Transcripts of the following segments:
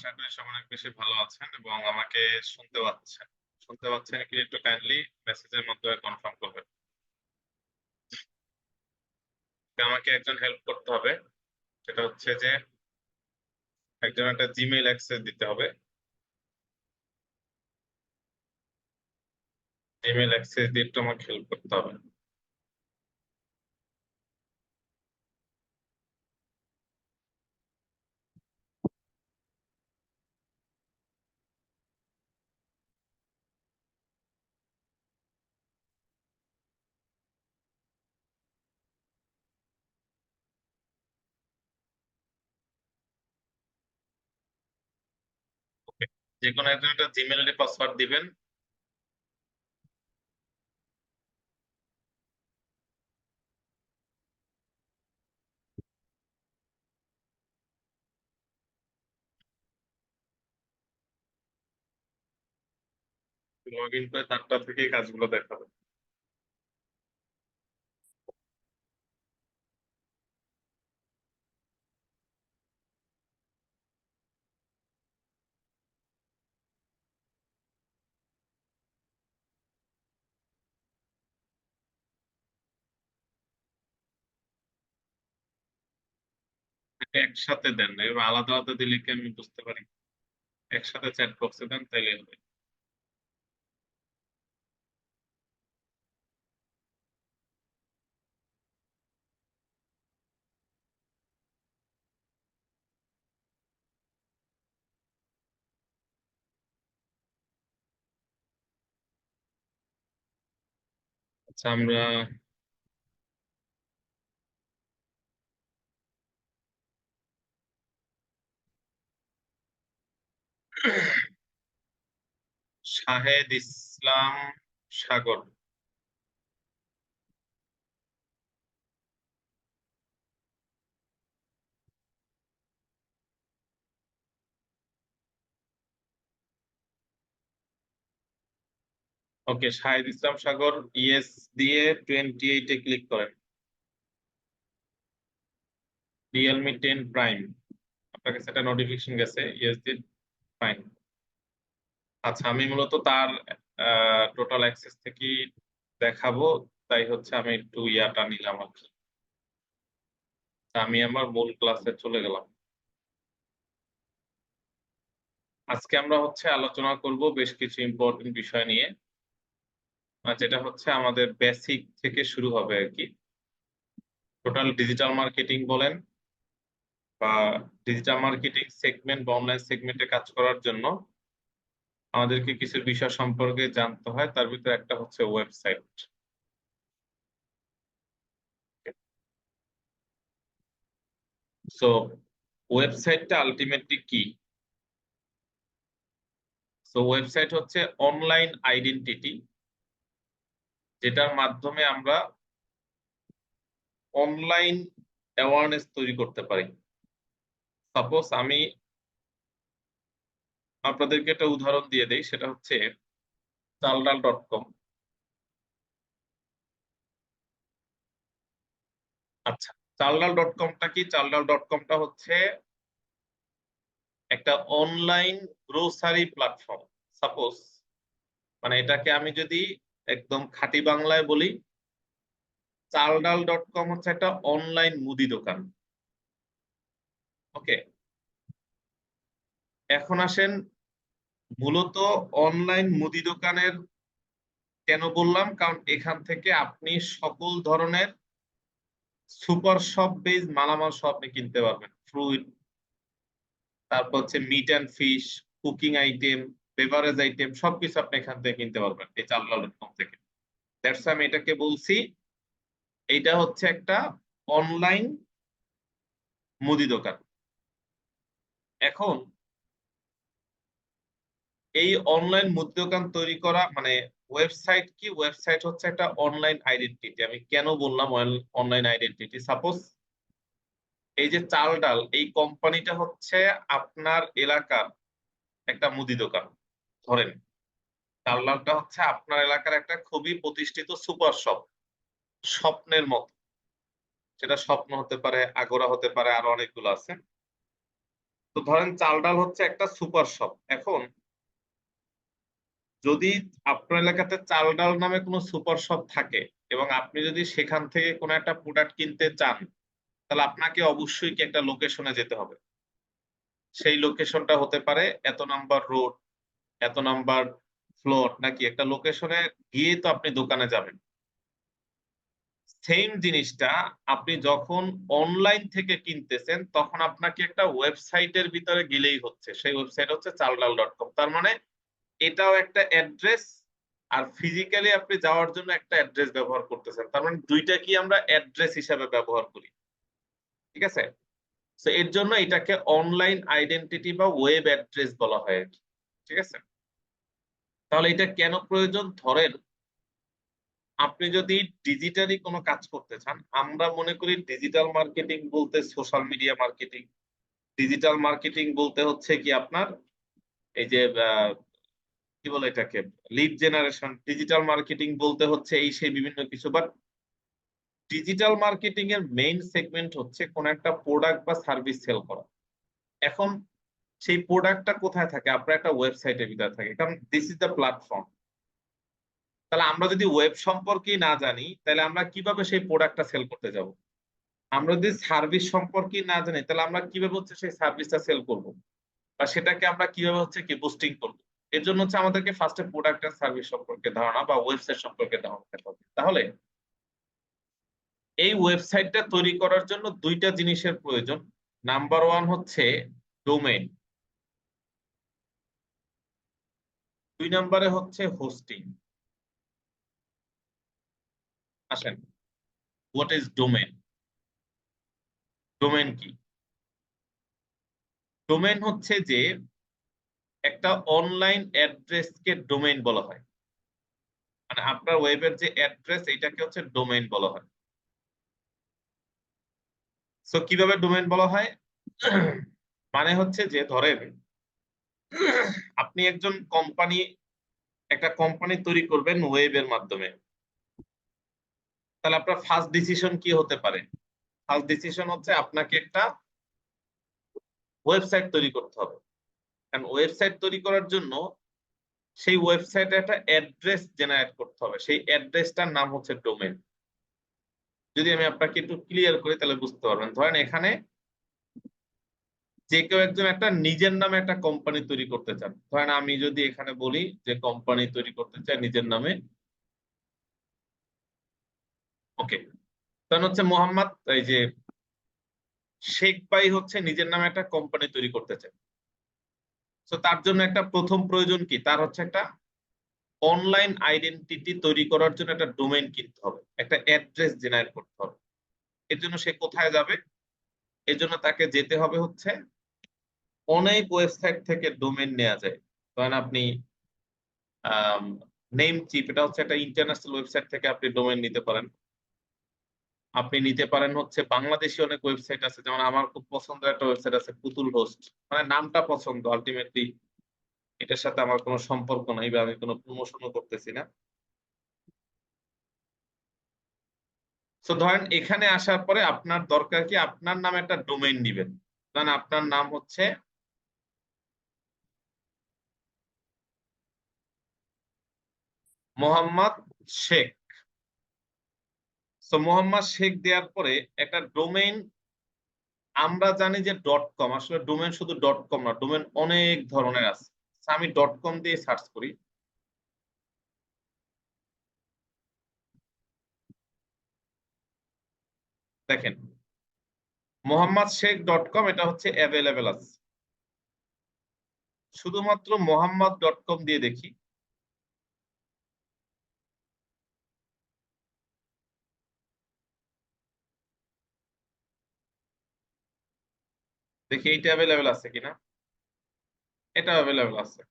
আশা করি সব অনেক বেশি ভালো আছেন এবং আমাকে শুনতে পাচ্ছেন। শুনতে পাচ্ছেন কি একটু কাইন্ডলি মেসেজের মাধ্যমে কনফার্ম করবেন। তো আমাকে একজন হেল্প করতে হবে, সেটা হচ্ছে যে একজন একটা জিমেইল অ্যাক্সেস দিতে হবে। জিমেইল অ্যাক্সেস দিয়ে একটু আমাকে হেল্প করতে হবে। ওকে, যে কোনো একজন একটা জিমেইল পাসওয়ার্ড দিবেন। লগ ইন করে তারটা থেকে কাজগুলো দেখাবে। এটা একসাথে দেন, এবার আলাদা আলাদা দিলে কি আমি বুঝতে পারি? একসাথে চ্যাট বক্সে দেন তাইলে হবে। আচ্ছা, আমরা শাহেদ ইসলাম সাগর। ওকে, শাহিদ ইসলাম সাগর ইয়েস দিয়ে 28-এ ক্লিক করেন। Realme 10 Prime, আপনার কাছে একটা নোটিফিকেশন গেছে, ইয়েস দিয়ে ফাইন। আচ্ছা, আমি মূলত তার টোটাল অ্যাক্সেস থেকে দেখাবো, তাই হচ্ছে আমি একটু ইয়াটা নিলাম আর কি। তা আমি আমার মূল ক্লাসে চলে গেলাম। আজকে আমরা হচ্ছে আলোচনা করব বেশ কিছু ইম্পর্টেন্ট বিষয় নিয়ে, যেটা হচ্ছে আমাদের বেসিক থেকে শুরু হবে আর কি। টোটাল ডিজিটাল মার্কেটিং বলেন বা ডিজিটাল মার্কেটিং সেগমেন্ট বা অনলাইন সেগমেন্টে কাজ করার জন্য আমাদেরকে কিছু বিষয় সম্পর্কে জানতে হয়, তার ভিতরে একটা হচ্ছে ওয়েবসাইট। সো ওয়েবসাইটটা আলটিমেটলি কি? সো ওয়েবসাইট হচ্ছে অনলাইন আইডেন্টিটি, যেটার মাধ্যমে আমরা অনলাইন অ্যাওয়ারনেস তৈরি করতে পারি। সাপোজ আমি আপনাদেরকে একটা উদাহরণ দিয়ে দেই, সেটা হচ্ছে চালডাল.কম। আচ্ছা, চালডাল.কমটা কি? চালডাল.কমটা হচ্ছে একটা অনলাইন গ্রোসারি প্ল্যাটফর্ম। সাপোজ, মানে এটাকে আমি যদি একদম খাঁটি বাংলায় বলি, চালডাল.কম হচ্ছে একটা অনলাইন মুদি দোকান। ওকে, এখন আসেন মূলত অনলাইন মুদি দোকানের কেন বললাম, কারণ এখান থেকে আপনি সকল ধরনের সুপার শপ বেজ মালামাল সব আপনি কিনতে পারবেন। ফ্রুট, তারপর হচ্ছে meat and fish, cooking item, beverage item সবকিছু আপনি এখান থেকে কিনতে পারবেন এই চালডাল.কম থেকে। দ্যাটস আমি এটাকে বলছি, এইটা হচ্ছে একটা অনলাইন মুদি দোকান। এখন এই অনলাইন মুদি দোকান তৈরি করা মানে ওয়েবসাইট কি? ওয়েবসাইট হচ্ছে একটা অনলাইন আইডেন্টিটি। আমি কেন বললাম অনলাইন আইডেন্টিটি? সাপোজ এই যে চাল ডাল, এই কোম্পানিটা হচ্ছে আপনার এলাকার একটা মুদি দোকান। ধরেন চাল ডালটা হচ্ছে আপনার এলাকার একটা খুবই প্রতিষ্ঠিত সুপার শপ, স্বপ্নের মতো। সেটা স্বপ্ন হতে পারে, আগোরা হতে পারে, আরো অনেকগুলো আছে। তো ধরেন চাল ডাল হচ্ছে একটা সুপার শপ। এখন যদি আপনার এলাকাতে চাল ডাল নামে কোনো সুপার শপ থাকে এবং আপনি যদি সেখান থেকে কোনো একটা প্রোডাক্ট কিনতে চান, তাহলে আপনাকে অবশ্যই কি একটা লোকেশনে যেতে হবে। সেই লোকেশনটা হতে পারে এত নাম্বার রোড, এত নাম্বার ফ্লোর, নাকি একটা লোকেশনে গিয়ে তো আপনি দোকানে যাবেন। সেম জিনিসটা আপনি যখন অনলাইন থেকে কিনতেছেন তখন আপনাকে একটা ওয়েবসাইটের ভিতরে গেলেই হচ্ছে, সেই ওয়েবসাইট হচ্ছে চালডাল.কম। তার মানে এটাও একটা অ্যাড্রেস, আর ফিজিক্যালি আপনি যাওয়ার জন্য একটা অ্যাড্রেস ব্যবহার করতেছেন। তার মানে দুইটা কি আমরা অ্যাড্রেস হিসাবে ব্যবহার করি, ঠিক আছে? তো এর জন্য এটাকে অনলাইন আইডেন্টিটি বা ওয়েব অ্যাড্রেস বলা হয় আর কি, ঠিক আছে? তাহলে এটা কেন প্রয়োজন? ধরেন আপনি যদি ডিজিটালি কোনো কাজ করতে চান, আমরা মনে করি ডিজিটাল মার্কেটিং বলতে social media marketing, digital marketing বলতে হচ্ছে কি আপনার এই যে কি বলে এটাকে লিড জেনারেশন, ডিজিটাল মার্কেটিং বলতে হচ্ছে এই সেই বিভিন্ন কিছু। বাট ডিজিটাল মার্কেটিং এর মেইন সেগমেন্ট হচ্ছে কোন একটা প্রোডাক্ট বা সার্ভিস সেল করা। এখন সেই প্রোডাক্টটা কোথায় থাকে? আপনার একটা ওয়েবসাইটের ভিতরে থাকে, কারণ দিস ইজ দ্য প্ল্যাটফর্ম। তাহলে আমরা যদি ওয়েব সম্পর্কে না জানি, তাহলে আমরা কিভাবে সেই প্রোডাক্টটা সেল করতে যাব? আমরা যদি সার্ভিস সম্পর্কে না জানি, তাহলে আমরা কিভাবে হচ্ছে সেই সার্ভিসটা সেল করব, বা সেটাকে আমরা কিভাবে হচ্ছে কি বুস্টিং করব? এর জন্য হচ্ছে আমাদেরকে ফার্স্টে প্রোডাক্ট আর সার্ভিস সম্পর্কে ধারণা বা ওয়েবসাইট সম্পর্কে ধারণা থাকতে হবে। তাহলে এই ওয়েবসাইটটা তৈরি করার জন্য দুইটা জিনিসের প্রয়োজন। নাম্বার ওয়ান হচ্ছে ডোমেইন, দুই নম্বরে হচ্ছে হোস্টিং। আসেন, হোয়াট ইজ ডোমেইন? ডোমেইন কি? ডোমেইন হচ্ছে যে একটা অনলাইন অ্যাড্রেসকে ডোমেইন বলা হয়। মানে আপনার ওয়েবের যে অ্যাড্রেস, এটাকে হচ্ছে ডোমেইন বলা হয়। সো কিভাবে ডোমেইন বলা হয়? মানে হচ্ছে যে ধরেন আপনি একজন কোম্পানি, একটা কোম্পানি তৈরি করবেন ওয়েবের মাধ্যমে, তাহলে আপনার ফার্স্ট ডিসিশন কি হতে পারে? ফার্স্ট ডিসিশন হচ্ছে আপনাকে একটা ওয়েবসাইট তৈরি করতে হবে। কারণ ওয়েবসাইট তৈরি করার জন্য সেই ওয়েবসাইটে একটা অ্যাড্রেস জেনারেট করতে হবে, সেই অ্যাড্রেসটার নাম হচ্ছে ডোমেন। যদি আমি আপনাকে একটু ক্লিয়ার করি তাহলে বুঝতে পারবেন। ধরেন এখানে যে কেউ একজন একটা নিজের নামে একটা কোম্পানি তৈরি করতে চান। ধরেন আমি যদি এখানে বলি যে কোম্পানি তৈরি করতে চাই নিজের নামে, ওকে, তখন হচ্ছে মোহাম্মদ এই যে শেখ ভাই হচ্ছে নিজের নামে একটা কোম্পানি তৈরি করতে চায়। তো তার জন্য একটা প্রথম প্রয়োজন কি? তার হচ্ছে একটা অনলাইন আইডেন্টিটি তৈরি করার জন্য একটা ডোমেইন কিনতে হবে, একটা অ্যাড্রেস জেনারেট করতে হবে। এর জন্য সে কোথায় যাবে? এর জন্য তাকে যেতে হবে হচ্ছে অনেক ওয়েবসাইট থেকে ডোমেইন নেওয়া যায়। ধরেন আপনি নেম চিপ, এটা হচ্ছে একটা ইন্টারন্যাশনাল ওয়েবসাইট থেকে আপনি ডোমেইন নিতে পারেন। আপনি নিতে পারেন হচ্ছে বাংলাদেশি অনেক ওয়েবসাইট আছে, যেমন আমার খুব পছন্দের একটা ওয়েবসাইট আছে পুতুল হোস্ট। মানে নামটা পছন্দ, আলটিমেটলি এটার সাথে আমার কোনো সম্পর্ক নাই বা আমি কোনো প্রমোশনও করতেছি না। তো ধরেন এখানে আসার পরে আপনার দরকার কি? আপনার নামে একটা ডোমেইন দিবেন। কারণ আপনার নাম হচ্ছে মোহাম্মদ শেখ। তো মোহাম্মদ শেখ দেওয়ার পরে একটা ডোমেইন, আমরা জানি যে ডট কম, আসলে ডোমেইন শুধু ডট কম না, ডোমেইন অনেক ধরনের আছে। তো আমি ডট কম দিয়ে সার্চ করি, দেখেন মোহাম্মদ শেখ ডট কম এটা হচ্ছে অ্যাভেলেবেল আছে। শুধুমাত্র মোহাম্মদ ডট কম দিয়ে দেখি, দেখি এইটা অ্যাভেলেবেল আছে কিনা। এটা অ্যাভেলেবেল আছে।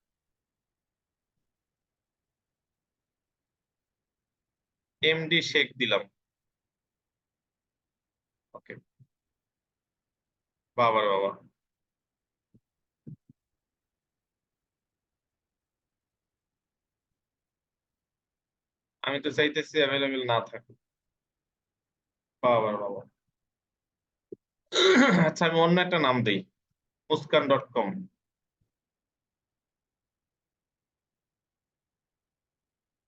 এমডি শেখ দিলাম, ওকে। বাবার বাবা, আমি তো চাইতেছি অ্যাভেলেবেল না থাকে। বাবার বাবা, আচ্ছা আমি অন্য একটা নাম দিই, muskan.com।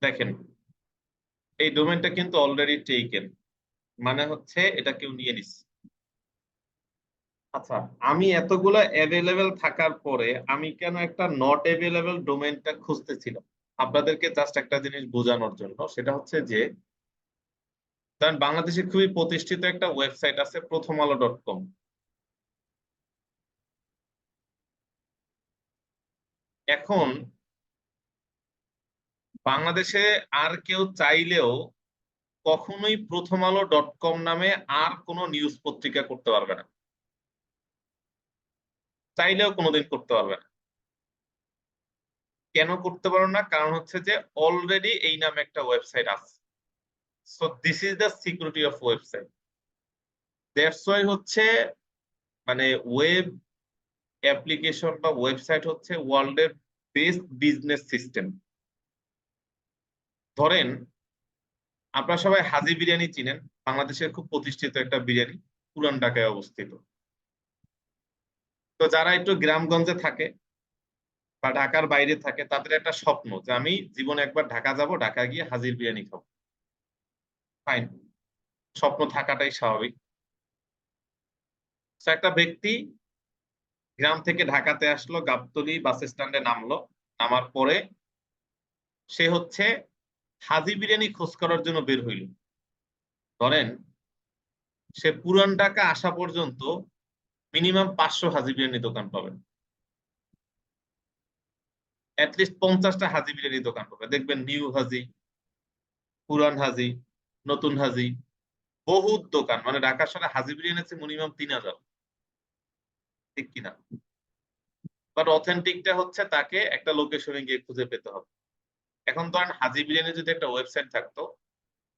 দেখেন এই ডোমেনটা কিন্তু অলরেডি টেকেন, মানে হচ্ছে এটা কেউ নিয়ে নিচ্ছে। আচ্ছা, আমি এতগুলো অ্যাভেলেবেল থাকার পরে আমি কেন একটা নট অ্যাভেলেবেল ডোমেনটা খুঁজতেছিলাম? আপনাদেরকে জাস্ট একটা জিনিস বোঝানোর জন্য, সেটা হচ্ছে যে কারণ বাংলাদেশে খুবই প্রতিষ্ঠিত একটা ওয়েবসাইট আছে প্রথমআলো.com। এখন বাংলাদেশে আর কেউ চাইলেও কখনোই প্রথমআলো.com নামে আর কোনো নিউজ পত্রিকা করতে পারবে না, চাইলেও কোনোদিন করতে পারবে না। কেন করতে পারো না? কারণ হচ্ছে যে অলরেডি এই নামে একটা ওয়েবসাইট আছে। So this is the security of website. That's why হচ্ছে মানে ওয়েব অ্যাপ্লিকেশন বা ওয়েবসাইট হচ্ছে ওয়ার্ল্ডের বেস্ট বিজনেস সিস্টেম। ধরেন আপনারা সবাই হাজি বিরিয়ানি চিনেন, বাংলাদেশের খুব প্রতিষ্ঠিত একটা বিরিয়ানি, পুরান ঢাকায় অবস্থিত। তো যারা একটু গ্রামগঞ্জে থাকে বা ঢাকার বাইরে থাকে তাদের একটা স্বপ্ন যে আমি জীবনে একবার ঢাকা যাব, ঢাকা গিয়ে হাজির বিরিয়ানি খাবো। ফাইন, স্বপ্ন থাকাটাই স্বাভাবিক। তো একটা ব্যক্তি গ্রাম থেকে ঢাকাতে আসলো, গাবতলী বাস স্ট্যান্ডে নামলো, নামার পরে সে হচ্ছে হাজি বিরিয়ানি খোঁজ করার জন্য বের হইল। ধরেন সে পুরান ঢাকা আসা পর্যন্ত মিনিমাম 500 হাজি বিরিয়ানি দোকান পাবেন, অ্যাটলিস্ট 50টা হাজি বিরিয়ানি দোকান পাবে। দেখবেন নিউ হাজি, পুরান হাজি, নতুন হাজি, বহুত দোকান। মানে ঢাকা শহরে হাজি বিরিয়ানি আছে মিনিমাম 3000, ঠিক কিনা? বাট অথেন্টিকটা হচ্ছে তাকে একটা লোকেশনে গিয়ে খুঁজে পেতে হবে। এখন ধরেন হাজি বিরিয়ানি যদি একটা ওয়েবসাইট থাকতো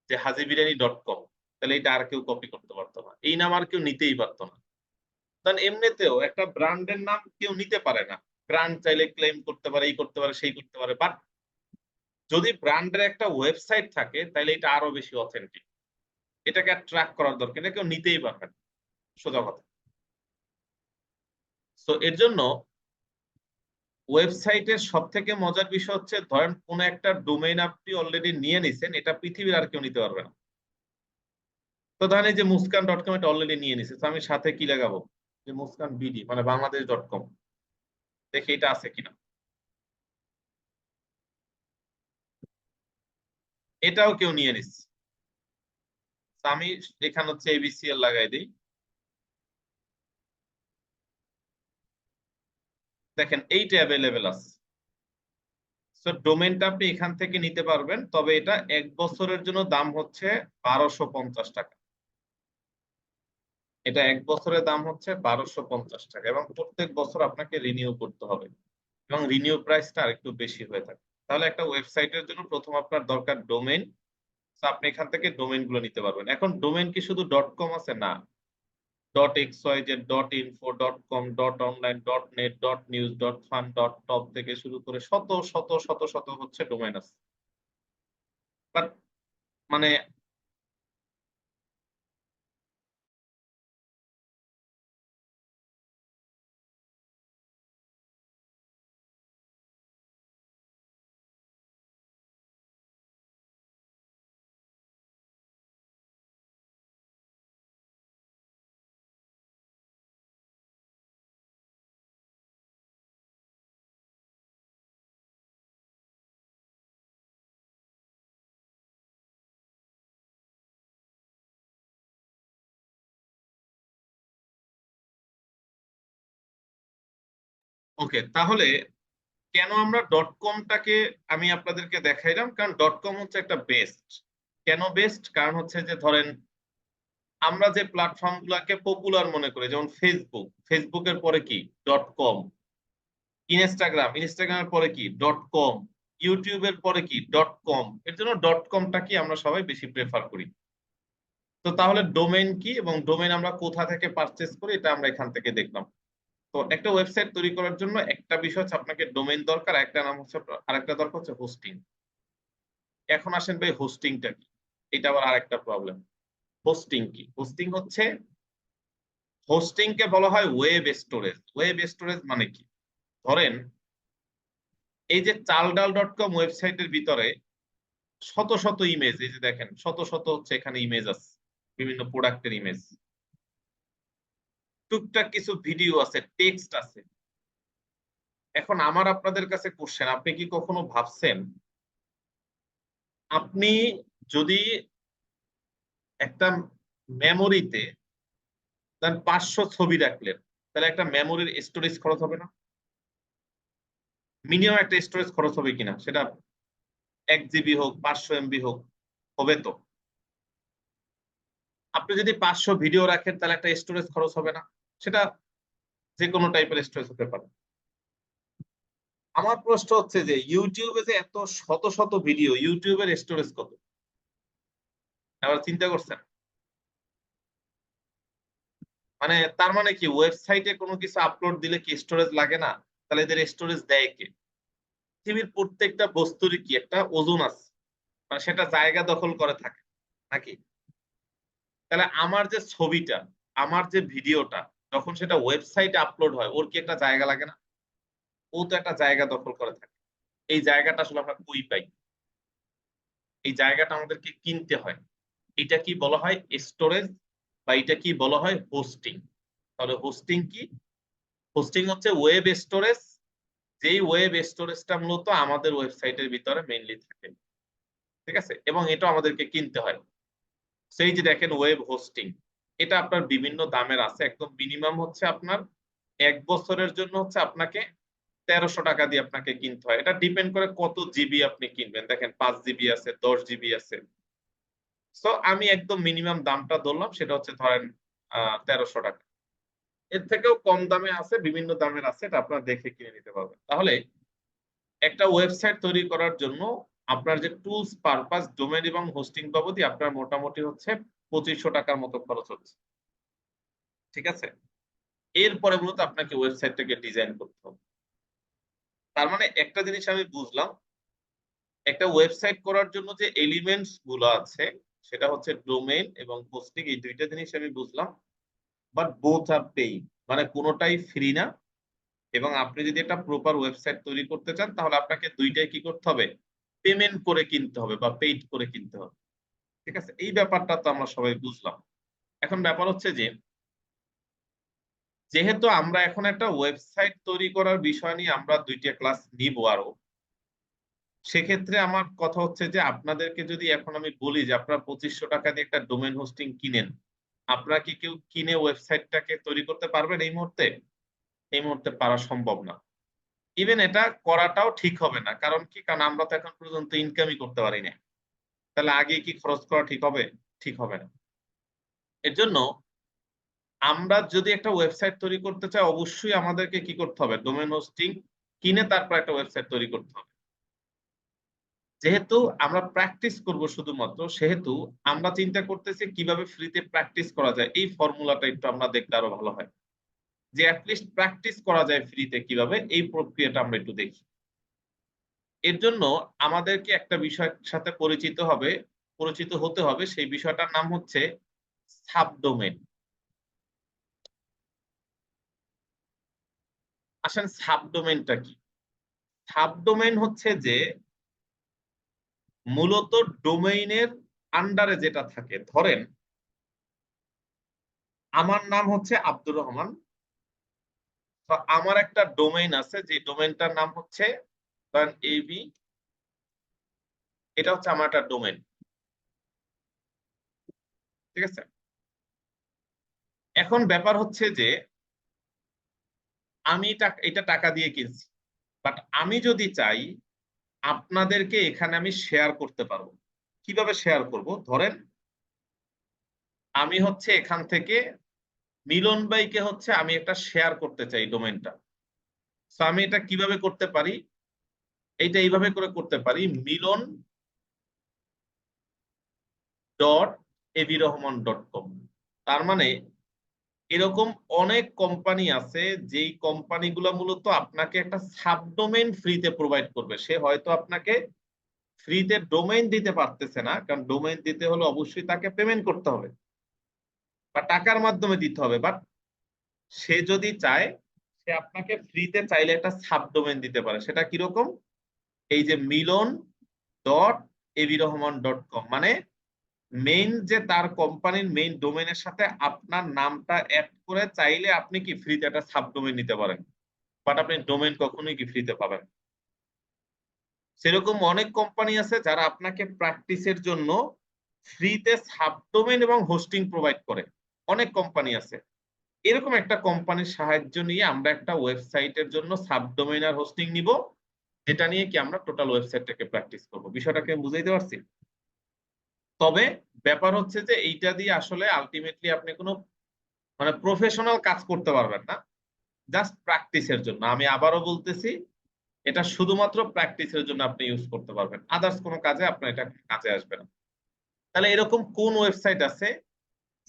যে hajibiryani.com, তাহলে এটা আর কেউ কপি করতে পারতো না, এই নাম আর কেউ নিতেই পারতো না। কারণ এমনিতেও একটা ব্র্যান্ডের নাম কেউ নিতে পারে না। ব্র্যান্ড চাইলে ক্লেম করতে পারে, এই করতে পারে, সেই করতে পারে, বাট যদি ব্র্যান্ডের একটা ওয়েবসাইট থাকে তাহলে এটা আরো বেশি অথেন্টিক। এটাকে আর ট্র্যাক করার দরকার নেই, কেউ নিতেই পারবে না, সোজা কথা। তো এর জন্য ওয়েবসাইটের সব থেকে মজার বিষয় হচ্ছে ধরেন কোন একটা ডোমেইন আপনি অলরেডি নিয়ে নিছেন, এটা পৃথিবীর আর কেউ নিতে পারবে না। তো ধরেন এই যে muskan.com এটা অলরেডি নিয়ে নিছে, তো আমি সাথে কি লাগাবো? যে মুসকান বিডি মানে বাংলাদেশ.com, দেখি এটা আছে কিনা। এটাও কেউ নিয়ে নিচ্ছে। তো আমি এখানে হচ্ছে এবিসিএল লাগাই দিই। দেখেন এইটা অ্যাভেলেবেল আছে। তো ডোমেনটা আপনি এখান থেকে নিতে পারবেন, তবে এটা 1 বছরের জন্য দাম হচ্ছে 1250 টাকা। এটা 1 বছরের দাম হচ্ছে 1250 টাকা, এবং প্রত্যেক বছর আপনাকে রিনিউ করতে হবে, এবং রিনিউ প্রাইসটা আরেকটু বেশি হয়ে থাকে। তাহলে একটা ওয়েবসাইটের জন্য প্রথম আপনার দরকার ডোমেইন। আপনি এখান থেকে ডোমেইন গুলো নিতে পারবেন। এখন ডোমেইন কি শুধু .com আছে? না, .xyz, .info, .com, .online, .net, .news, .fun, .top থেকে শুরু করে শত শত শত শত হচ্ছে ডোমেইন আছে। বাট মানে ওকে, তাহলে কেন আমরা .comটাকে আমি আপনাদেরকে দেখাইলাম, কারণ .com হচ্ছে একটা বেস্ট। কেন বেস্ট? কারণ হচ্ছে যে ধরেন আমরা যে প্ল্যাটফর্ম গুলাকে পপুলার মনে করি, যেমন ফেসবুক, ফেসবুকের পরে কি? .com। ইনস্টাগ্রাম, ইনস্টাগ্রামের পরে কি? .com। ইউটিউবের পরে কি? .com। এর জন্য .comটাকে আমরা সবাই বেশি প্রেফার করি। তো তাহলে ডোমেইন কি এবং ডোমেইন আমরা কোথা থেকে পারচেজ করি, এটা আমরা এখান থেকে দেখলাম। তো একটা ওয়েবসাইট তৈরি করার জন্য একটা বিষয় হচ্ছে আপনাকে ডোমেইন দরকার, একটা নাম হচ্ছে, আরেকটা দরকার হচ্ছে হোস্টিং। এখন আসেন ভাই হোস্টিংটা কি? এটা আবার আরেকটা প্রবলেম। হোস্টিং কি? হোস্টিং হচ্ছে হোস্টিং কে বলা হয় ওয়েব স্টোরেজ। ওয়েব স্টোরেজ মানে কি? ধরেন এই যে চালডাল.কম ওয়েবসাইটের ভিতরে শত শত ইমেজ, এই যে দেখেন শত শত হচ্ছে এখানে ইমেজ আছে, বিভিন্ন প্রোডাক্টের ইমেজ, টুকটাক কিছু ভিডিও আছে, টেক্সট আছে। এখন আমার আপনাদের কাছে কোশ্চেন, আপনি কি কখনো ভাবছেন আপনি যদি একটা মেমোরিতে 500 ছবি রাখলেন, তাহলে একটা মেমোরির স্টোরেজ খরচ হবে না? মিনিমাম একটা স্টোরেজ খরচ হবে কিনা, সেটা 1 জিবি হোক 500 MB হোক, হবে তো? আপনি যদি 500 ভিডিও রাখেন তাহলে একটা স্টোরেজ খরচ হবে না? সেটা যে কোনো টাইপের স্টোরেজ হতে পারে। আমার প্রশ্ন হচ্ছে যে ইউটিউবে যে এত শত শত ভিডিও, ইউটিউবের স্টোরেজ কত? এবার চিন্তা করছেন? মানে তার মানে কি ওয়েবসাইটে কোনো কিছু আপলোড দিলে কি স্টোরেজ লাগে না? তাহলে এদের স্টোরেজ দেয় কে? পৃথিবীর প্রত্যেকটা বস্তুরই কি একটা ওজন আছে, মানে সেটা জায়গা দখল করে থাকে নাকি? তাহলে আমার যে ছবিটা, আমার যে ভিডিওটা, যখন সেটা ওয়েবসাইটে আপলোড হয়, ওর কি একটা জায়গা লাগে না? ও তো একটা জায়গা দখল করে থাকে। এই জায়গাটা আসলে আমরা কই পাই? এই জায়গাটা আমাদেরকে কিনতে হয়। এটা কি বলা হয় স্টোরেজ, বা এটা কি বলা হয় হোস্টিং? তাহলে হোস্টিং কি? হোস্টিং হচ্ছে ওয়েব স্টোরেজ, যেই ওয়েব স্টোরেজটা মূলত আমাদের ওয়েবসাইটের ভিতরে মেইনলি থাকে। ঠিক আছে, এবং এটা আমাদেরকে কিনতে হয়। সেই যে দেখেন ওয়েব হোস্টিং, এটা আপনার বিভিন্ন দামের আছে। একদম মিনিমাম হচ্ছে আপনার 1 বছরের জন্য হচ্ছে আপনাকে 1300 টাকা দিয়ে আপনাকে কিনতে হয়। এটা ডিপেন্ড করে কত জিবি আপনি কিনবেন। দেখেন 5 জিবি আছে, 10 জিবি আছে। তো আমি একদম মিনিমাম দামটা ধরলাম, সেটা হচ্ছে ধরেন 1300 টাকা। এর থেকেও কম দামে আছে, বিভিন্ন দামের আছে, এটা আপনারা দেখে কিনে নিতে পারবেন। তাহলে একটা ওয়েবসাইট তৈরি করার জন্য আপনার যে টুলস, পারপাস, ডোমেন এবং হোস্টিং বাবদই আপনার মোটামুটি হচ্ছে 2500 টাকার মতো খরচ হচ্ছে। ঠিক আছে, এরপরে মূলত আপনাকে ওয়েবসাইটটাকে ডিজাইন করতে হবে। তার মানে একটা জিনিস আমি বুঝলাম, একটা ওয়েবসাইট করার জন্য যে এলিমেন্টস গুলো আছে, সেটা হচ্ছে ডোমেইন এবং হোস্টিং, এই দুইটা জিনিস আমি বুঝলাম। বাট বোথ আর পেইড, মানে কোনোটাই ফ্রি না। এবং আপনি যদি একটা প্রপার ওয়েবসাইট তৈরি করতে চান, তাহলে আপনাকে দুইটাই কি করতে হবে? পেমেন্ট করে কিনতে হবে বা পেইড করে কিনতে হবে। ঠিক আছে, এই ব্যাপারটা তো আমরা সবাই বুঝলাম। এখন ব্যাপার হচ্ছে যে যেহেতু আমরা এখন একটা ওয়েবসাইট তৈরি করার বিষয় নিয়ে আমরা 2টা ক্লাস নিব আরো, সেক্ষেত্রে আমার কথা হচ্ছে যে আপনাদেরকে যদি এখন আমি বলি যে আপনারা 2500 টাকা দিয়ে একটা ডোমেন হোস্টিং কিনেন, আপনারা কি কেউ কিনে ওয়েবসাইটটাকে তৈরি করতে পারবেন এই মুহূর্তে? এই মুহূর্তে পারা সম্ভব না। ইভেন এটা করাটাও ঠিক হবে না। কারণ কি? কারণ আমরা তো এখন পর্যন্ত ইনকামই করতে পারি না। তাহলে আগে কি খরচ করা ঠিক হবে? ঠিক হবে না। এর জন্য আমরা যদি একটা ওয়েবসাইট তৈরি করতে চাই, অবশ্যই আমাদেরকে কি করতে হবে? ডোমেন হোস্টিং কিনে তারপর একটা ওয়েবসাইট তৈরি করতে হবে। যেহেতু আমরা প্র্যাকটিস করব শুধুমাত্র, সেহেতু আমরা চিন্তা করতেছি কিভাবে ফ্রিতে প্র্যাকটিস করা যায়। এই ফর্মুলাটা একটু আমরা দেখলে আরো ভালো হয়, যে অ্যাটলিস্ট প্র্যাকটিস করা যায় ফ্রিতে কিভাবে, এই প্রক্রিয়াটা আমরা একটু দেখি। এর জন্য আমাদেরকে একটা বিষয়ের সাথে পরিচিত হতে হবে। সেই বিষয়টার নাম হচ্ছে সাবডোমেন। আসেন, সাবডোমেনটা কি? সাবডোমেন হচ্ছে যে মূলত ডোমেইনের আন্ডারে যেটা থাকে। ধরেন আমার নাম হচ্ছে আব্দুর রহমান, তো আমার একটা ডোমেইন আছে, যে ডোমেইনটার নাম হচ্ছে ধরেন এবি, এটা হচ্ছে আমার একটা ডোমেইন। ঠিক আছে, এখন ব্যাপার হচ্ছে যে আমি এটা টাকা দিয়ে কিনছি, বাট আমি যদি চাই আপনাদেরকে এখানে আমি শেয়ার করতে পারবো। কিভাবে শেয়ার করব? ধরেন আমি হচ্ছে এখান থেকে মিলন ভাইকে হচ্ছে আমি একটা শেয়ার করতে চাই ডোমেনটা। তো আমি এটা কিভাবে করতে পারি? এইটা এইভাবে করে করতে পারি, milon.abirahman.com। তার মানে এরকম অনেক কোম্পানি আছে, যেই কোম্পানিগুলো মূলত আপনাকে একটা সাবডোমেইন ফ্রিতে প্রোভাইড করবে। সে হয়তো আপনাকে ফ্রিতে ডোমেইন দিতে পারতেছে না, কারণ ডোমেইন দিতে হলে অবশ্যই তাকে পেমেন্ট করতে হবে বা টাকার মাধ্যমে দিতে হবে। বাট সে যদি চায় সে আপনাকে ফ্রিতে চাইলে একটা সাবডোমেন দিতে পারে। সেটা কিরকম? এই যে milon.abrohman.com, মানে মেইন যে তার কোম্পানির মেইন ডোমেনের সাথে আপনার নামটা অ্যাড করে চাইলে আপনি কি ফ্রিতে একটা সাবডোমেন নিতে পারেন, বাট আপনি ডোমেন কখনোই কি ফ্রিতে পাবেন। সেরকম অনেক কোম্পানি আছে যারা আপনাকে প্র্যাকটিসের জন্য ফ্রিতে সাবডোমেন এবং হোস্টিং প্রোভাইড করে, অনেক কোম্পানি আছে। এরকম একটা কোম্পানির সাহায্য নিয়ে আমরা একটা ওয়েবসাইটের জন্য সাবডোমেইন আর হোস্টিং নিব, যেটা নিয়ে কি আমরা টোটাল ওয়েবসাইটটাকে প্র্যাকটিস করব। বিষয়টাকে বুঝাইতে পারছি? তবে ব্যাপার হচ্ছে যে এইটা দিয়ে আসলে আলটিমেটলি আপনি কোনো মানে প্রফেশনাল কাজ করতে পারবেন না, জাস্ট প্র্যাকটিসের জন্য। আমি আবারও বলতেছি, এটা শুধুমাত্র প্র্যাকটিসের জন্য আপনি ইউজ করতে পারবেন, আদার্স কোনো কাজে আপনার এটা কাজে আসবে না। তাহলে এরকম কোন ওয়েবসাইট আছে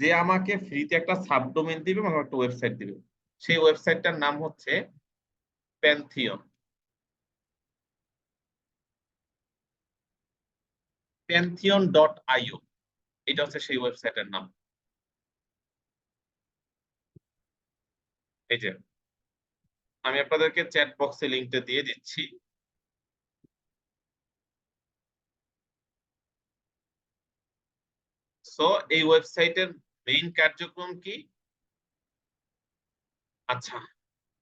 যে আমাকে ফ্রিতে একটা সাবডোমেইন দিবে এবং একটা ওয়েবসাইট দিবে? সেই ওয়েবসাইটটার নাম হচ্ছে প্যান্থিয়ন। প্যান্থিয়ন.io, এটা হচ্ছে সেই ওয়েবসাইটের নাম। এই যে আমি আপনাদেরকে চ্যাট বক্সে লিংকটা দিয়ে দিচ্ছি। সো এই ওয়েবসাইটের মেইন কার্যক্রম কি? আচ্ছা,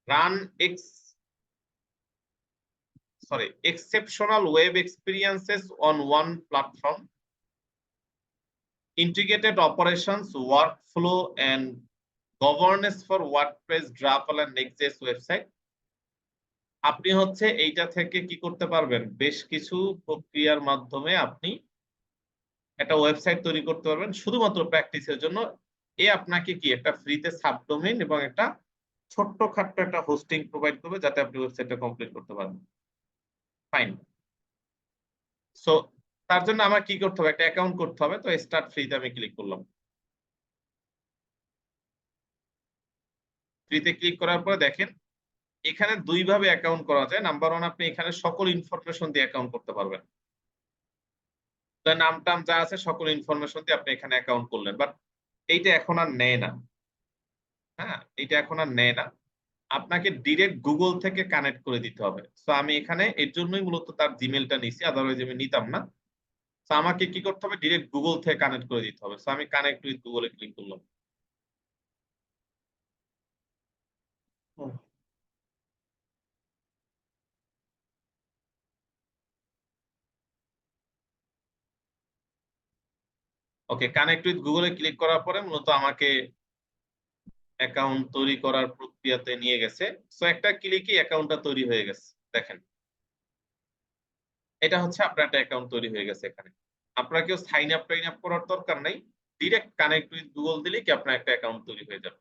run x exceptional web experiences on one platform, integrated operations, workflow, and governance for WordPress, Drupal, and Next.js website. আপনি হচ্ছে এইটা থেকে কি করতে পারবেন? বেশ কিছু প্রক্রিয়ার মাধ্যমে আপনি একটা ওয়েবসাইট তৈরি করতে পারবেন শুধুমাত্র প্র্যাকটিসের জন্য। এ আপনাকে কি একটা ফ্রিতে সাবডোমেইন এবং একটা ছোট্টখাট্ট একটা হোস্টিং প্রোভাইড করবে, যাতে আপনি ওয়েবসাইটটা কমপ্লিট করতে পারেন। ফাইন। সো তার জন্য আমার কি করতে হবে? একটা অ্যাকাউন্ট করতে হবে। তো স্টার্ট ফ্রিতে আমি ক্লিক করলাম। ফ্রিতে ক্লিক করার পরে দেখেন এখানে দুই ভাবে অ্যাকাউন্ট করা যায়। নাম্বার ওয়ান, আপনি এখানে সকল ইনফরমেশন দিয়ে অ্যাকাউন্ট করতে পারবেন। তো নাম টাম যা আছে সকল ইনফরমেশন দিয়ে আপনি এখানে অ্যাকাউন্ট করলেন, বাট এইটা এখন আর নেয় না। হ্যাঁ, এইটা এখন আর নেয় না। আপনাকে ডিরেক্ট গুগল থেকে কানেক্ট করে দিতে হবে। তো আমি এখানে এর জন্যই মূলত তার জিমেলটা নিছি, আদারওয়াইজ আমি নিতাম না। তো আমাকে কি করতে হবে? ডিরেক্ট গুগল থেকে কানেক্ট করে দিতে হবে। তো আমি কানেক্ট উইথ গুগলে ক্লিক করলাম। ওকে, কানেক্ট উইথ গুগলে ক্লিক করার পরে মূলত আমাকে অ্যাকাউন্ট তৈরি করার প্রক্রিয়াতে নিয়ে গেছে। সো একটা ক্লিকই অ্যাকাউন্টটা তৈরি হয়ে গেছে। দেখেন, এটা হচ্ছে আপনার একটা অ্যাকাউন্ট তৈরি হয়ে গেছে। এখানে আপনার কেউ সাইন আপ টাইন আপ করার দরকার নাই, ডিরেক্ট কানেক্ট উইথ গুগল দিলেই কি আপনার একটা অ্যাকাউন্ট তৈরি হয়ে যাবে।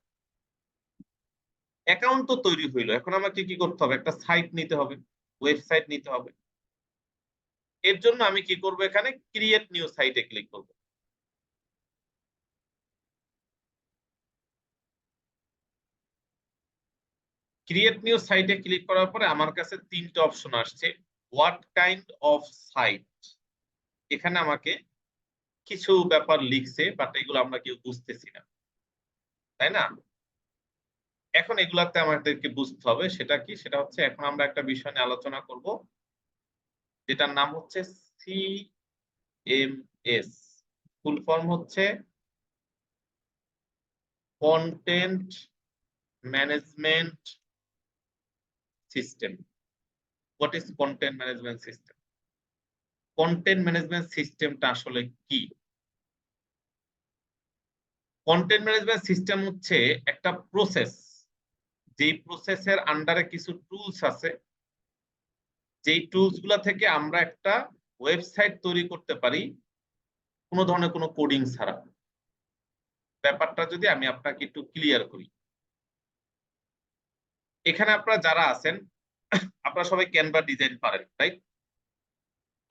অ্যাকাউন্ট তো তৈরি হইলো, এখন আমাকে কি করতে হবে? একটা সাইট নিতে হবে, ওয়েবসাইট নিতে হবে। এর জন্য আমি কি করব? এখানে ক্রিয়েট নিউ সাইটে ক্লিক করব। ক্রিয়েট নিউ সাইটে ক্লিক করার পরে আমার কাছে তিনটে অপশন আসছে। হোয়াট কাইন্ড অফ সাইট, এখানে আমাকে কিছু ব্যাপার লিখছে, বাট এগুলো আমরা কেউ বুঝতেছি না, তাই না? এখন এগুলাতে আমাদেরকে বুঝতে হবে সেটা কি। সেটা হচ্ছে এখন আমরা একটা বিষয় নিয়ে আলোচনা করব, যেটার নাম হচ্ছে সিএমএস। ফুল ফর্ম হচ্ছে content management system. What is content management system? Content management সিস্টেমটা আসলে কি? কন্টেন্ট ম্যানেজমেন্ট সিস্টেম হচ্ছে একটা প্রসেস, যেই প্রসেসের আন্ডারে কিছু টুলস আছে, যেই টুলস গুলা থেকে আমরা একটা ওয়েবসাইট তৈরি করতে পারি কোনো ধরনের কোনো কোডিং ছাড়া। ব্যাপারটা যদি আমি আপনাকে একটু ক্লিয়ার করি, এখানে আপনারা যারা আছেন আপনারা সবাই ক্যানভা ডিজাইন পারেন, রাইট?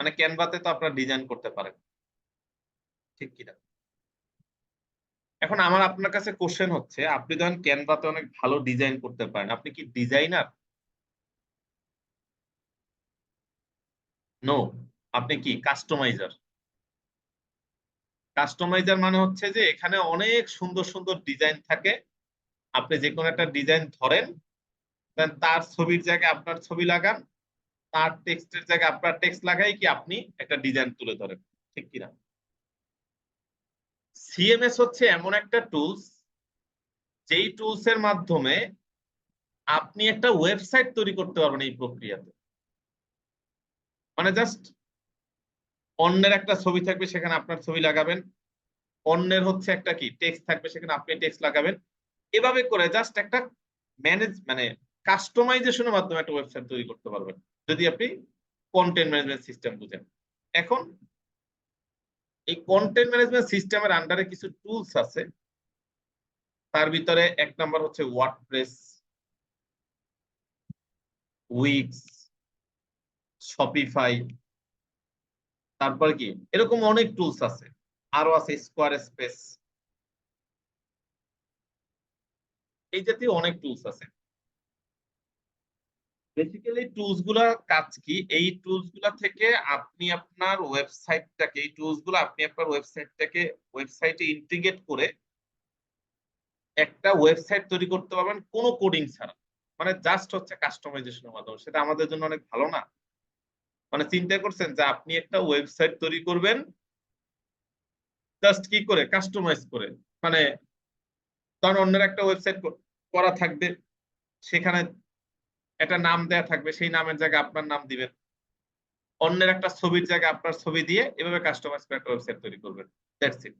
মানে ক্যানভাতে তো আপনারা ডিজাইন করতে পারেন, ঠিক কিনা? এখন আমার আপনার কাছে কোশ্চেন হচ্ছে, আপনি যখন ক্যানভাতে অনেক ভালো ডিজাইন করতে পারেন, আপনি কি ডিজাইনার? নো, আপনি কি কাস্টমাইজার। কাস্টমাইজার মানে হচ্ছে যে এখানে অনেক সুন্দর সুন্দর ডিজাইন থাকে, আপনি যে কোনো একটা ডিজাইন ধরেন, দেন তার ছবির জায়গায় আপনার ছবি লাগান, তার টেক্সটের জায়গায় আপনার টেক্সট লাগাই কি আপনি একটা ডিজাইন তুলে ধরেন, ঠিক কিনা? সিএমএস হচ্ছে এমন একটা টুলস, যেই টুলস এর মাধ্যমে আপনি একটা ওয়েবসাইট তৈরি করতে পারবেন এই প্রক্রিয়াতে। মানে জাস্ট অন্যের একটা ছবি থাকবে, সেখানে আপনার ছবি লাগাবেন, অন্যের হচ্ছে একটা কি টেক্সট থাকবে, সেখানে আপনি টেক্সট লাগাবেন, এভাবে করে জাস্ট একটা ম্যানেজ মানে কাস্টমাইজেশনের মাধ্যমে একটা ওয়েবসাইট তৈরি করতে পারবেন, যদি আপনি কন্টেন্ট ম্যানেজমেন্ট সিস্টেম বুঝেন। এখন এই কন্টেন্ট ম্যানেজমেন্ট সিস্টেমের আন্ডারে কিছু টুলস আছে। তার ভিতরে এক নাম্বার হচ্ছে ওয়ার্ডপ্রেস, উইক্স, শপিফাই, তারপর কি এরকম অনেক টুলস আছে, আরো আছে স্কোয়ার স্পেস, এই জাতীয় অনেক টুলস আছে। বেসিক্যালি টুলস গুলা কাজ কি, এই টুলস গুলা থেকে আপনি আপনার ওয়েবসাইটটাকে, এই টুলস গুলো আপনি আপনার ওয়েবসাইটে ইন্টিগ্রেট করে একটা ওয়েবসাইট তৈরি করতে পারবেন কোনো কোডিং ছাড়া। মানে জাস্ট হচ্ছে কাস্টমাইজেশনের মাধ্যমে, সেটা আমাদের জন্য অনেক ভালো না? মানে চিন্তা করছেন যে আপনি একটা ওয়েবসাইট তৈরি করবেন জাস্ট কি করে কাস্টমাইজ করে, মানে কারণ অন্যের একটা ওয়েবসাইট করা থাকবে, সেখানে একটা নাম দেয়া থাকবে, সেই নামের জায়গায় আপনার নাম দিবেন, অন্যের একটা ছবির জায়গায় আপনার ছবি দিয়ে এভাবে কাস্টমাইজ করে একটা ওয়েবসাইট তৈরি করবেন, দ্যাটস ইট।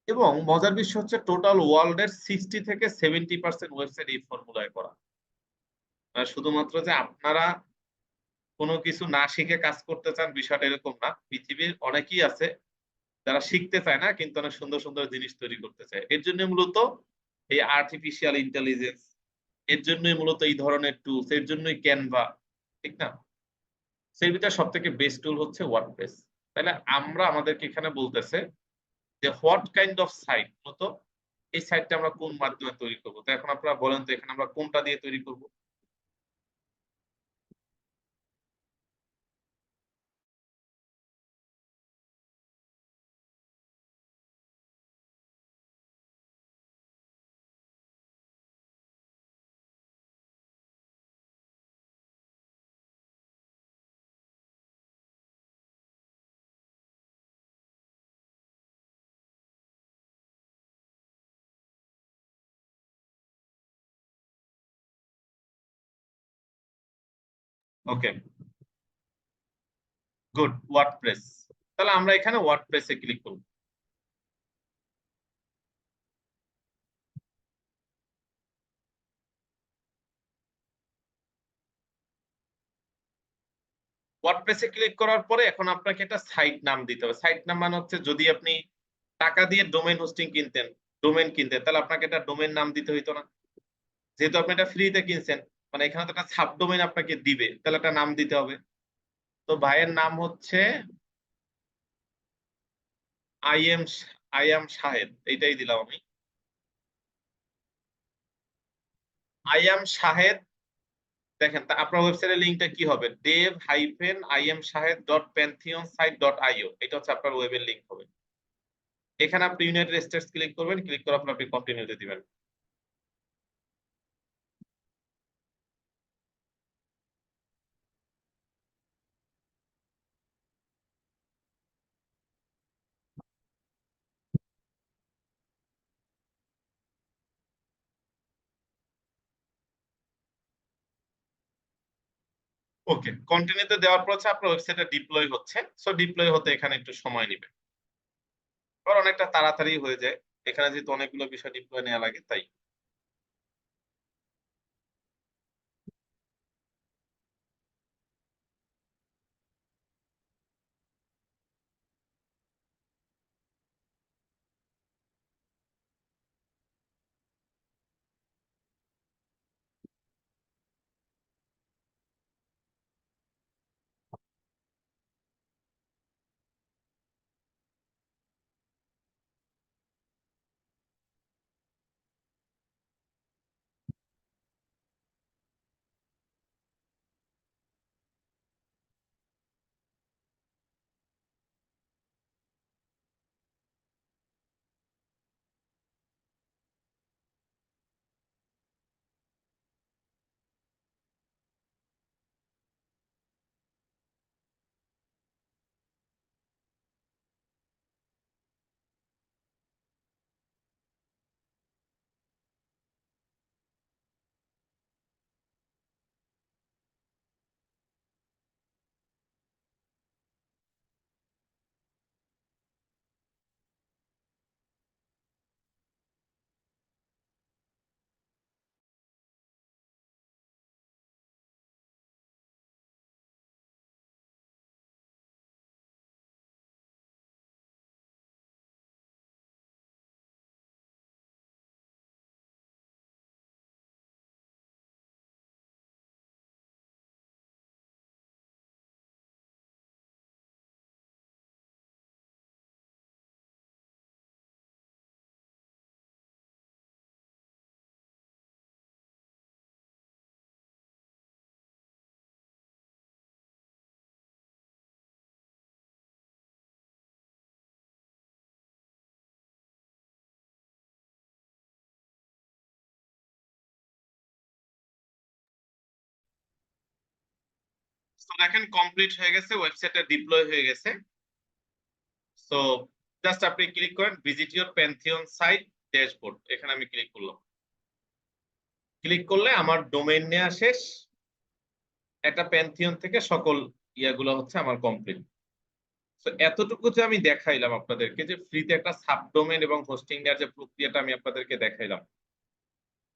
এবং মজার বিষয় হচ্ছে টোটাল ওয়ার্ল্ডের 60 থেকে 70% ওয়েবসাইট এই ফর্মুলায় করা। শুধুমাত্র যে আপনারা কোনো কিছু না শিখে কাজ করতে চান বিষয়টা এরকম না, পৃথিবীর অনেকেই আছে যারা শিখতে চায় না কিন্তু অনেক সুন্দর সুন্দর জিনিস তৈরি করতে চায়। এর জন্য মূলত এই আর্টিফিশিয়াল ইন্টেলিজেন্স, এর জন্যই মূলত এই ধরনের টুলস, এর জন্যই ক্যানভা, ঠিক না? সেই ভিতরে সব থেকে বেস্ট টুল হচ্ছে ওয়ার্ডপ্রেস। তাহলে আমরা আমাদেরকে এখানে বলতেছে যে হোয়াট কাইন্ড অফ সাইট, মূলত এই সাইটটা আমরা কোন মাধ্যমে তৈরি করবো। তো এখন আপনারা বলেন তো এখানে আমরা কোনটা দিয়ে তৈরি করব? ওকে, গুড, ওয়ার্ডপ্রেস। তাহলে আমরা এখানে ওয়ার্ডপ্রেসে ক্লিক করব। ওয়ার্ডপ্রেসে ক্লিক করার পরে এখন আপনাকে একটা সাইট নাম দিতে হবে। সাইট নাম মানে হচ্ছে যদি আপনি টাকা দিয়ে ডোমেইন হোস্টিং কিনতেন, ডোমেইন কিনতেন, তাহলে আপনাকে একটা ডোমেইন নাম দিতে হইতো না? যেহেতু আপনি এটা ফ্রিতে কিনছেন, মানে এখানে তো একটা সাব ডোমেইন আপনাকে দিবে, তাহলে একটা নাম দিতে হবে। তো ভাইয়ের নাম হচ্ছে I am I am Shahed, এইটাই দিলাম আমি। I am Shahed. দেখেন তা আপনার ওয়েবসাইটের লিঙ্কটা কি হবে, dev-imshahed.pantheonsite.io, এটা হচ্ছে আপনার ওয়েবের লিঙ্ক হবে। এখানে আপনি ইউনাইটেড স্টেটস ক্লিক করবেন, ক্লিক করার পর আপনি কন্টিনিউতে দিবেন। ওকে, কন্টিনিউতে দেওয়ার পর হচ্ছে আপনার ওয়েবসাইটে ডিপ্লয় হচ্ছে। সো ডিপ্লয় হতে এখানে একটু সময় নেবে, আবার অনেকটা তাড়াতাড়ি হয়ে যায়, এখানে যেহেতু অনেকগুলো বিষয় ডিপ্লয় নেওয়া লাগে তাই। তো দেখেন কমপ্লিট হয়ে গেছে, ওয়েবসাইটটা ডিপ্লয় হয়ে গেছে। সো জাস্ট আপনি ক্লিক করেন visit your Pantheon site dashboard, এখানে আমি ক্লিক করলাম। ক্লিক করলে আমার ডোমেইন নেওয়া শেষ, একটা প্যান্থিয়ন থেকে সকল ইয়াগুলো হচ্ছে আমার কমপ্লিট। তো এতটুকু যে আমি দেখাইলাম আপনাদেরকে যে ফ্রিতে একটা সাবডোমেইন এবং হোস্টিং এর যে প্রক্রিয়াটা আমি আপনাদেরকে দেখাইলাম,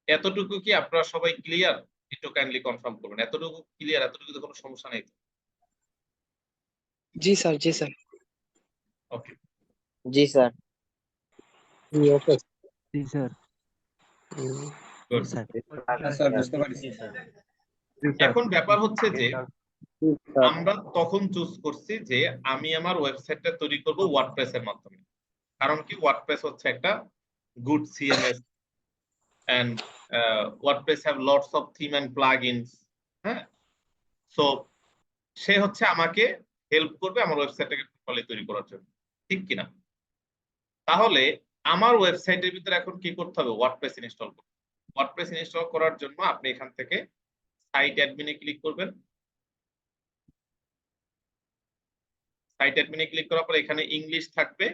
এতটুকু কি আপনারা সবাই ক্লিয়ার? একটু কাইন্ডলি কনফার্ম করবেন এতটুকু ক্লিয়ার, এতটুকু তো কোনো সমস্যা নেই। जी सर, जी सर। ওকে, जी सर। जी ओके। জি স্যার। গুড। স্যার স্যার বুঝতে পারছি। এখন ব্যাপার হচ্ছে যে স্যার আমরা তখন চুজ করছি যে আমি আমার ওয়েবসাইটটা তৈরি করব ওয়ার্ডপ্রেস এর মাধ্যমে। কারণ কি, ওয়ার্ডপ্রেস হচ্ছে একটা good CMS and WordPress have lots of theme and plugins. হ্যাঁ, সো সে হচ্ছে আমাকে হেল্প করবে আমার ওয়েবসাইটটাকে প্রপারলি তৈরি করার জন্য, ঠিক কিনা? তাহলে আমার ওয়েবসাইটের ভিতরে এখন কি করতে হবে? ওয়ার্ডপ্রেস ইনস্টল করতে। ওয়ার্ডপ্রেস ইনস্টল করার জন্য আপনি এখান থেকে সাইট অ্যাডমিনে ক্লিক করবেন। সাইট অ্যাডমিনে ক্লিক করার পর এখানে ইংলিশ থাকবে,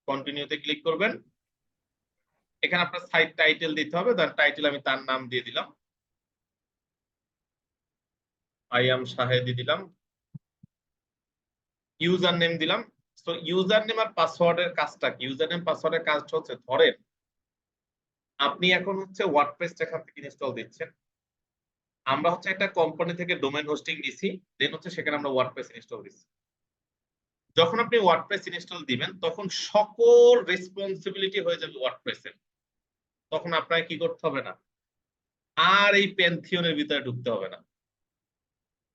কন্টিনিউতে ক্লিক করবেন। এখানে আপনার সাইট টাইটেল দিতে হবে, তার টাইটেল আমি তার নাম দিয়ে দিলাম, আই এম শাহেদি দিলাম। ইউজার নেম দিলাম। তো ইউজার নেম আর পাসওয়ার্ডের কাজটা কি? ইউজার নেম পাসওয়ার্ডের কাজটা হচ্ছে, ধরেন আপনি এখন হচ্ছে ওয়ার্ডপ্রেস এখান থেকে ইনস্টল দিচ্ছেন, আমরা হচ্ছে একটা কোম্পানি থেকে ডোমেইন হোস্টিং নিছি, দেন হচ্ছে সেখানে আমরা ওয়ার্ডপ্রেস ইনস্টল দিচ্ছি। যখন আপনি ওয়ার্ডপ্রেস ইনস্টল দিবেন তখন সকল রেসপন্সিবিলিটি হয়ে যাবে ওয়ার্ডপ্রেসের। তখন আপনাকে কি করতে হবে না, আর এই প্যান্থিয়নের ভিতরে ঢুকতে হবে না।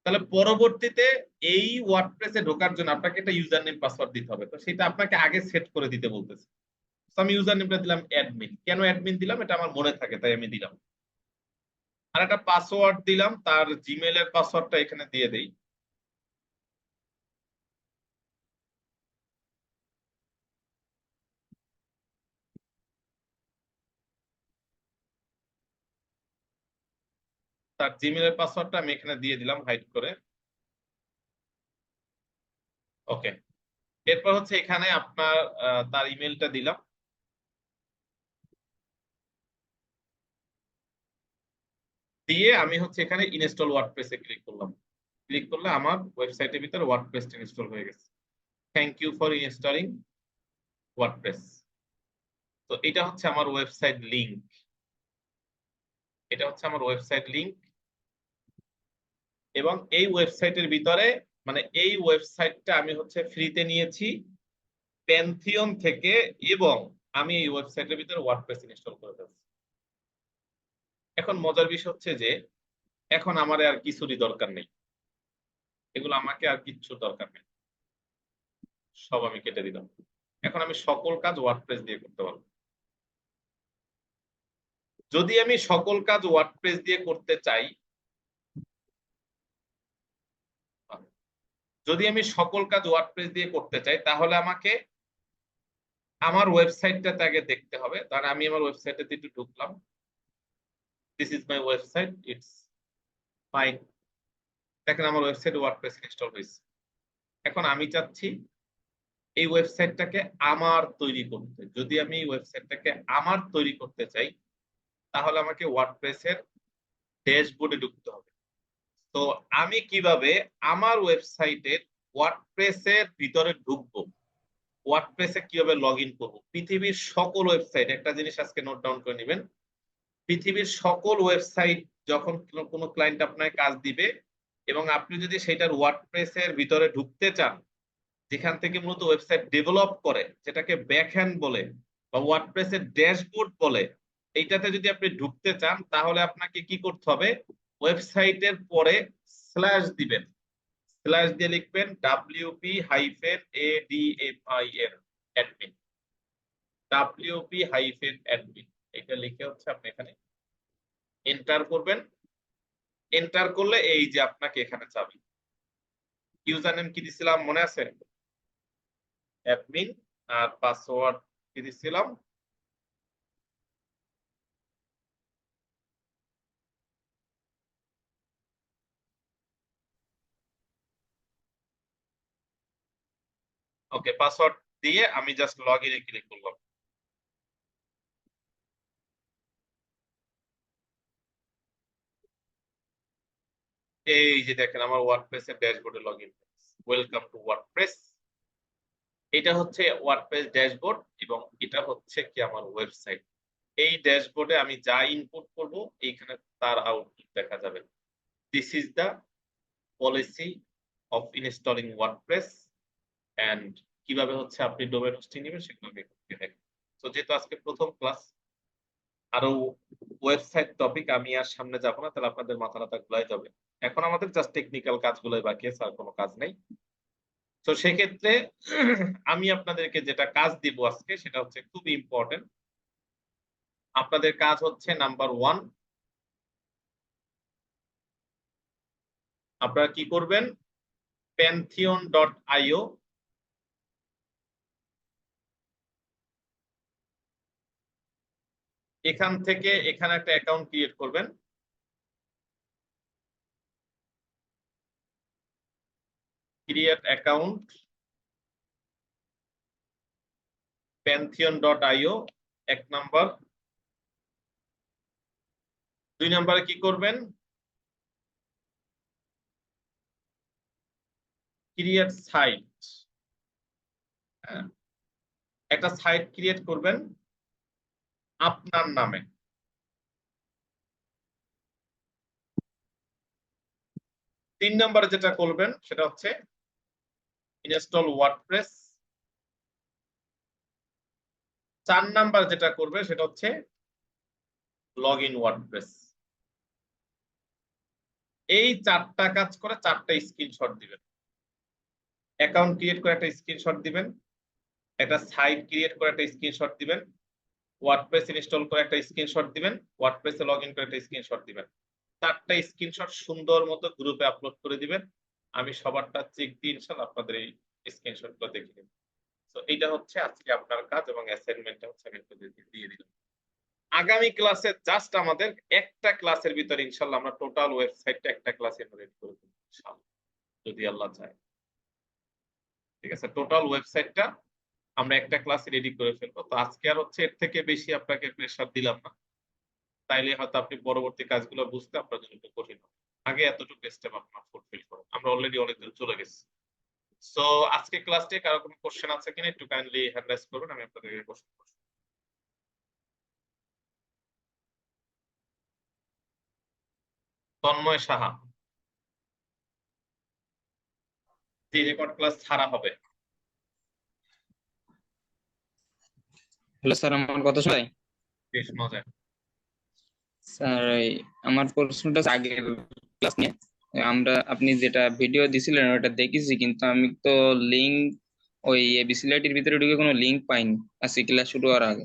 তাহলে পরবর্তীতে এই ওয়ার্ডপ্রেসে ঢোকার জন্য আপনাকে একটা ইউজার নেম পাসওয়ার্ড দিতে হবে, তো সেটা আপনাকে আগে সেট করে দিতে বলতেছে। তো আমি ইউজার নেমটা দিলাম অ্যাডমিন। কেন অ্যাডমিন দিলাম? এটা আমার মনে থাকে তাই আমি দিলাম। আর একটা পাসওয়ার্ড দিলাম, তার জিমেল এর পাসওয়ার্ডটা এখানে দিয়ে দেই। তার জিমেল এর পাসওয়ার্ডটা আমি এখানে দিয়ে দিলাম হাইড করে। ওকে, এরপর হচ্ছে এখানে আপনার তার ইমেলটা দিলাম। দিয়ে আমি হচ্ছে এখানে ইনস্টল ওয়ার্ডপ্রেসে ক্লিক করলাম। ক্লিক করলে আমার ওয়েবসাইটের ভিতরে ওয়ার্ডপ্রেস ইনস্টল হয়ে গেছে। Thank you for installing WordPress. তো এটা হচ্ছে আমার ওয়েবসাইট লিংক, এটা হচ্ছে আমার ওয়েবসাইট লিংক। এবং এই ওয়েবসাইটের ভিতরে, মানে এই ওয়েবসাইটটা আমি হচ্ছে ফ্রিতে নিয়েছি প্যান্থিয়ন থেকে, এবং আমি এই ওয়েবসাইটের ভিতরে ওয়ার্ডপ্রেস ইনস্টল করে ফেলছি। এখন মজার বিষয় হচ্ছে যে এখন আমার আর কিছুরই দরকার নেই, এগুলো আমাকে আর কিচ্ছুর দরকার নেই, সব আমি কেটে দিলাম। এখন আমি সকল কাজ ওয়ার্ডপ্রেস দিয়ে করতে পারবো। যদি আমি সকল কাজ ওয়ার্ডপ্রেস দিয়ে করতে চাই, তাহলে আমাকে আমার ওয়েবসাইটটাতে আগে দেখতে হবে। তাহলে আমি আমার ওয়েবসাইটটাতে একটু ঢুকলাম। This is my website, it's fine. দেখেন আমার ওয়েবসাইট ওয়ার্ডপ্রেস ইনস্টল হয়েছে। এখন আমি চাচ্ছি এই ওয়েবসাইটটাকে আমার তৈরি করতে। যদি আমি এই ওয়েবসাইটটাকে আমার তৈরি করতে চাই, তাহলে আমাকে ওয়ার্ডপ্রেসের ড্যাশবোর্ডে ঢুকতে হবে। তো আমি কিভাবে আমার ওয়েবসাইটের ওয়ার্ডপ্রেসের ভিতরে ঢুকবো, ওয়ার্ডপ্রেসে কিভাবে লগ ইন করবো? পৃথিবীর সকল ওয়েবসাইট, একটা জিনিস আজকে নোট ডাউন করে নেবেন, পৃথিবীর সকল ওয়েবসাইট যখন কোনো ক্লায়েন্ট আপনাকে কাজ দিবে এবং আপনি যদি সেটার ওয়ার্ডপ্রেসের ভিতরে ঢুকতে চান, যেখান থেকে মূলত ওয়েবসাইট ডেভেলপ করে, যেটাকে ব্যাকহ্যান্ড বলে বা ওয়ার্ডপ্রেসের ড্যাশবোর্ড বলে, এইটাতে যদি আপনি ঢুকতে চান তাহলে আপনাকে কি করতে হবে? ওয়েবসাইটের পরে স্ল্যাশ দিবেন, স্ল্যাশ দিয়ে লিখবেন WP-ADMIN অ্যাডমিন, WP-admin, এটা লিখে হচ্ছে আপনি এখানে এন্টার করবেন। এন্টার করলে এই যে আপনাকে এখানে যাবে, ইউজার নেম কি দিছিলাম মনে আছে? অ্যাডমিন। আর পাসওয়ার্ড কি দিছিলাম? ওকে, পাসওয়ার্ড দিয়ে আমি জাস্ট লগ ইনে ক্লিক করলাম। এই যে দেখেন আমার ওয়ার্ডপ্রেস এর ড্যাশবোর্ডে log in. Welcome to WordPress. এটা হচ্ছে ওয়ার্ডপ্রেস ড্যাশবোর্ড এবং এটা হচ্ছে কি আমার ওয়েবসাইট। এই ড্যাশবোর্ডে আমি যা ইনপুট করব এইখানে তার আউটপুট দেখা যাবে। This is the policy of installing WordPress and কিভাবে হচ্ছে আপনি ডোমেন হোস্টিং নেবেন সেগুলো আমি দেখাই। তো যেহেতু আজকে প্রথম ক্লাস, আরো ওয়েবসাইট টপিক আমি আর সামনে যাব না, তাহলে আপনাদের মাথা ব্যথা গুলাই যাবে। এখন আমাদের জাস্ট টেকনিক্যাল কাজগুলোই বাকি আছে, আর কোনো কাজ নেই। তো সেক্ষেত্রে আমি আপনাদেরকে যেটা কাজ দিব আজকে সেটা হচ্ছে খুব ইম্পর্টেন্ট। আপনাদের কাজ হচ্ছে নাম্বার 1, আপনারা কি করবেন, pantheon.io এখান থেকে এখানে একটা অ্যাকাউন্ট ক্রিয়েট করবেন। Create account pantheon.io 1 number. 2 নাম্বারে কি করবেন, ক্রিয়েট সাইট। একটা সাইট ক্রিয়েট করবেন আপনার নামে। 3 নাম্বারে যেটা করবেন সেটা হচ্ছে ইনস্টল ওয়ার্ডপ্রেস। 4 নাম্বার যেটা করবে সেটা হচ্ছে লগ ইন ওয়ার্ডপ্রেস। এই 4টা কাজ করে 4টা স্ক্রিনশট দিবেন। অ্যাকাউন্ট ক্রিয়েট করে একটা স্ক্রিনশট দিবেন, একটা সাইট ক্রিয়েট করে একটা স্ক্রিনশট দিবেন, ওয়ার্ডপ্রেস ইনস্টল করে একটা স্ক্রিনশট দিবেন, ওয়ার্ডপ্রেসে লগ ইন করে একটা স্ক্রিনশট দিবেন। 4টা স্ক্রিনশট সুন্দর মতো গ্রুপে আপলোড করে দিবেন। আমি সবারটা চেক দিয়ে ইনশাআল্লাহ আপনাদের এই স্ক্রিনশটগুলো দেখে নেব। তো এটা হচ্ছে আজকে আপনার কাজ এবং অ্যাসাইনমেন্টটা হচ্ছে আমি আপনাদের দিয়ে দিলাম। আগামী ক্লাসে জাস্ট আমাদের একটা ক্লাসের ভিতরে ইনশাআল্লাহ আমরা টোটাল ওয়েবসাইটটা একটা ক্লাসে রেডি করে দেব ইনশাআল্লাহ, যদি আল্লাহ চায়। ঠিক আছে, টোটাল ওয়েবসাইটটা আমরা একটা ক্লাসে রেডি করে ফেলবো। তো আজকে আর হচ্ছে এর থেকে বেশি আপনাকে প্রেসার দিলাম না, তাইলে হয়তো আপনি পরবর্তী কাজগুলো বুঝতে আপনার জন্য একটু কঠিন হবে। আগে এতটুকু স্টেপ আপনার ফুলফিল করুন, আমরা অলরেডি অনেক দূর চলে গেছি। সো আজকে ক্লাসে কারো কোনো কোশ্চেন আছে কিনা একটু কাইন্ডলি হ্যান্ড রাইজ করুন, আমি আপনাদেরকে কোশ্চেন করব। তন্ময় সাহা, যে রেকর্ড ক্লাস ছাড়া হবে। হ্যালো স্যার, আমার কথা শোনায়? বেশ মজা। স্যার আমার প্রশ্নটা আগের ক্লাস নিয়ে। আপনি যেটা ভিডিও দিছিলেন ওটা দেখেছি, কিন্তু আমি তো লিংক ওই এবিসিলাইটির ভিতরে ঢুকে কোনো লিংক পাইনি আজকে ক্লাস শুরু হওয়ার আগে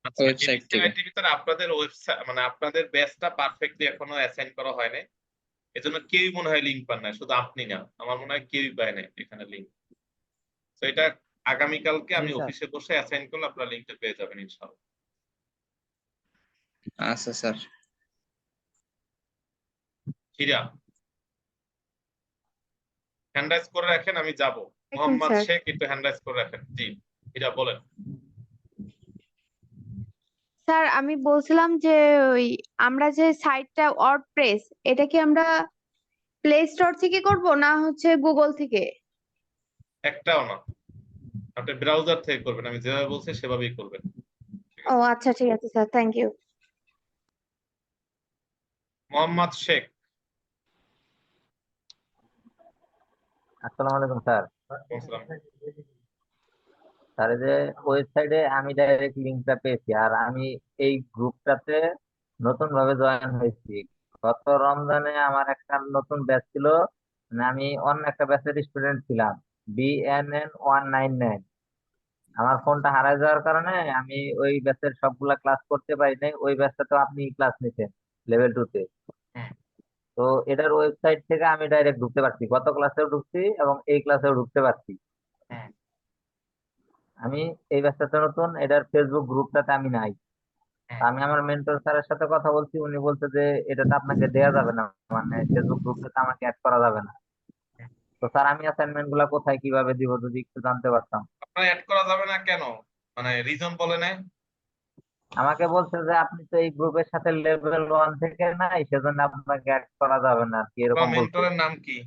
আচ্ছা, ওয়েবসাইট থেকে। এবিসিআইটির ভিতরে আপনাদের ওয়েবসাইট মানে আপনাদের ব্যাচটা পারফেক্টলি এখনো অ্যাসাইন করা হয় নাই, এজন্য কেউই মনে হয় লিংক পান না। শুধু আপনি না, আমার মনে হয় কেউই পায় না এখানে লিংক। তো এটা আগামীকালকে আমি জি স্যার। অফিসে বসে অ্যাসাইন করলে আপনারা লিংকটা পেয়ে যাবেন ইনশাআল্লাহ। আচ্ছা স্যার। হীরা, হ্যান্ড রাইজ করে রাখেন, আমি যাব। দেখুন মোহাম্মদ স্যার। শেখ একটু হ্যান্ড রাইজ করে রাখেন। জি হীরা বলেন। স্যার আমি বলছিলাম যে ওই আমরা যে সাইটটা ওয়ার্ডপ্রেস, এটা কি আমরা প্লে স্টোর থেকে করব না হচ্ছে গুগল থেকে? একটাও না, আপনি ব্রাউজার থেকে করবেন, আমি যেভাবে বলছি সেভাবেই করবেন। ঠিক ও আছে, আচ্ছা, ঠিক আছে sir, thank you. Mohammad Sheikh. আসসালামু আলাইকুম স্যার। আসসালাম। স্যার এই যে ওয়েবসাইটে আমি ডাইরেক্ট লিঙ্কটা পেয়েছি, আর আমি এই গ্রুপটাতে নতুন ভাবে জয়েন হয়েছি। গত রমজানে আমার একটা নতুন ব্যাচ ছিল, মানে আমি অন্য একটা ব্যাচের স্টুডেন্ট ছিলাম, BNN 199। আমার ফোনটা হারাই যাওয়ার কারণে আমি ওই ব্যাচের সবগুলা ক্লাস করতে পারি নাই। ওই ব্যাচটাতে আপনি ক্লাস নিতেন লেভেল 2-তে। হুম, তো এটার ওয়েবসাইট থেকে আমি ডাইরেক্ট ঢুকতে পারছি, গত ক্লাসেও ঢুকছি এবং এই ক্লাসেও ঢুকতে পারছি। হুম, আমি এই ব্যাচটাতে নতুন, এটার ফেসবুক গ্রুপটাতে আমি নাই। হুম। আমি আমার মেন্টর স্যারের সাথে কথা বলছি, উনি বলছে যে এটাতে আপনাকে দেয়া যাবে না, মানে ফেসবুক গ্রুপটাতে আমাকে অ্যাড করা যাবে না। তো স্যার আমি অ্যাসাইনমেন্ট গুলা কোথায় কিভাবে দিব যদি একটু জানতে পারতাম। আপনার অ্যাড করা যাবে না কেন? মানে রিজন বলে নাই? আমাকে বলছে যে আপনি তো এই গ্রুপের সাথে লেভেল 1 থেকে নাই, সেজন্য আপনাকে অ্যাড করা যাবে না আর কি, আপনার এরকম বলছে। মেন্টরের নাম কি?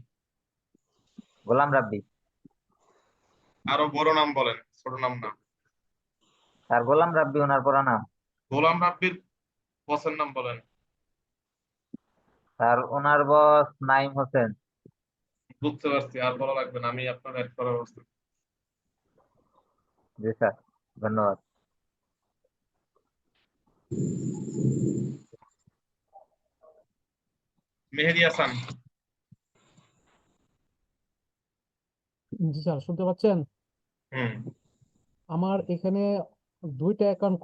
গোলাম রাব্বি। আরো বড় নাম বলেন, ছোট নাম না। স্যার গোলাম রাব্বি ওনার পুরো নাম। গোলাম রাব্বির বসের নাম বলেন। স্যার ওনার বস নাইম হোসেন। বুঝতে পারছি, আর বলা লাগবে না, আমি আপনার অ্যাড করার ব্যবস্থা। জি স্যার, ধন্যবাদ। মেহেদী হাসান। জি স্যার, শুনতে পাচ্ছেন? হুম। আমার এখানে দুইটা অ্যাকাউন্ট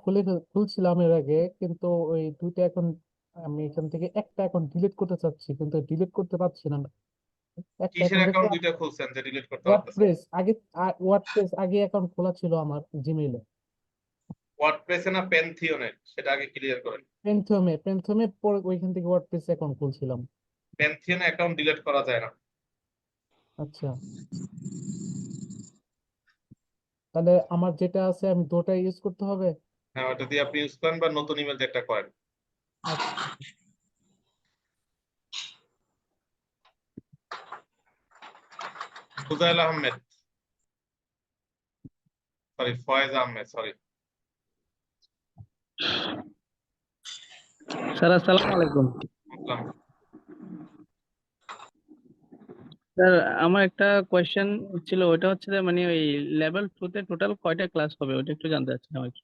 খুলছিলাম এর আগে, কিন্তু ওই দুইটা অ্যাকাউন্ট আমি এখান থেকে একটা অ্যাকাউন্ট ডিলিট করতে চাচ্ছি, কিন্তু ডিলিট করতে পারছি না। একটা কিসের অ্যাকাউন্ট থেকে অ্যাকাউন্ট দুইটা খুলছেন যে ডিলিট করতে পারতেছেন? ওয়ার্ডপ্রেস আগে, ওয়ার্ডপ্রেস আগে অ্যাকাউন্ট খোলা ছিল আমার জিমেইলে। ওয়ার্ডপ্রেসে না প্যান্থিয়নে, সেটা আগে ক্লিয়ার করেন। পেন্থমে পরে ওইখান থেকে ওয়ার্ডপ্রেস অ্যাকাউন্ট খুলছিলাম। প্যান্থিয়নে অ্যাকাউন্ট ডিলিট করা যায় না। আচ্ছা, তাহলে আমার যেটা আছে আমি দুটোই ইউজ করতে হবে? হ্যাঁ, ওটা দিয়ে আপনি ইউজ করেন বা নতুন ইমেল দিয়ে একটা করেন। আচ্ছা। Fuzail Ahmed, sorry Faiz Ahmed, sorry. Sir আসসালামু আলাইকুম। বুঝলাম। স্যার আমার একটা কোয়েশ্চেন ছিল, ওইটা হচ্ছে যে মানে ওই লেভেল 2 তে টোটাল কয়টা ক্লাস হবে ওটা একটু জানতে চাচ্ছিলাম আর কি।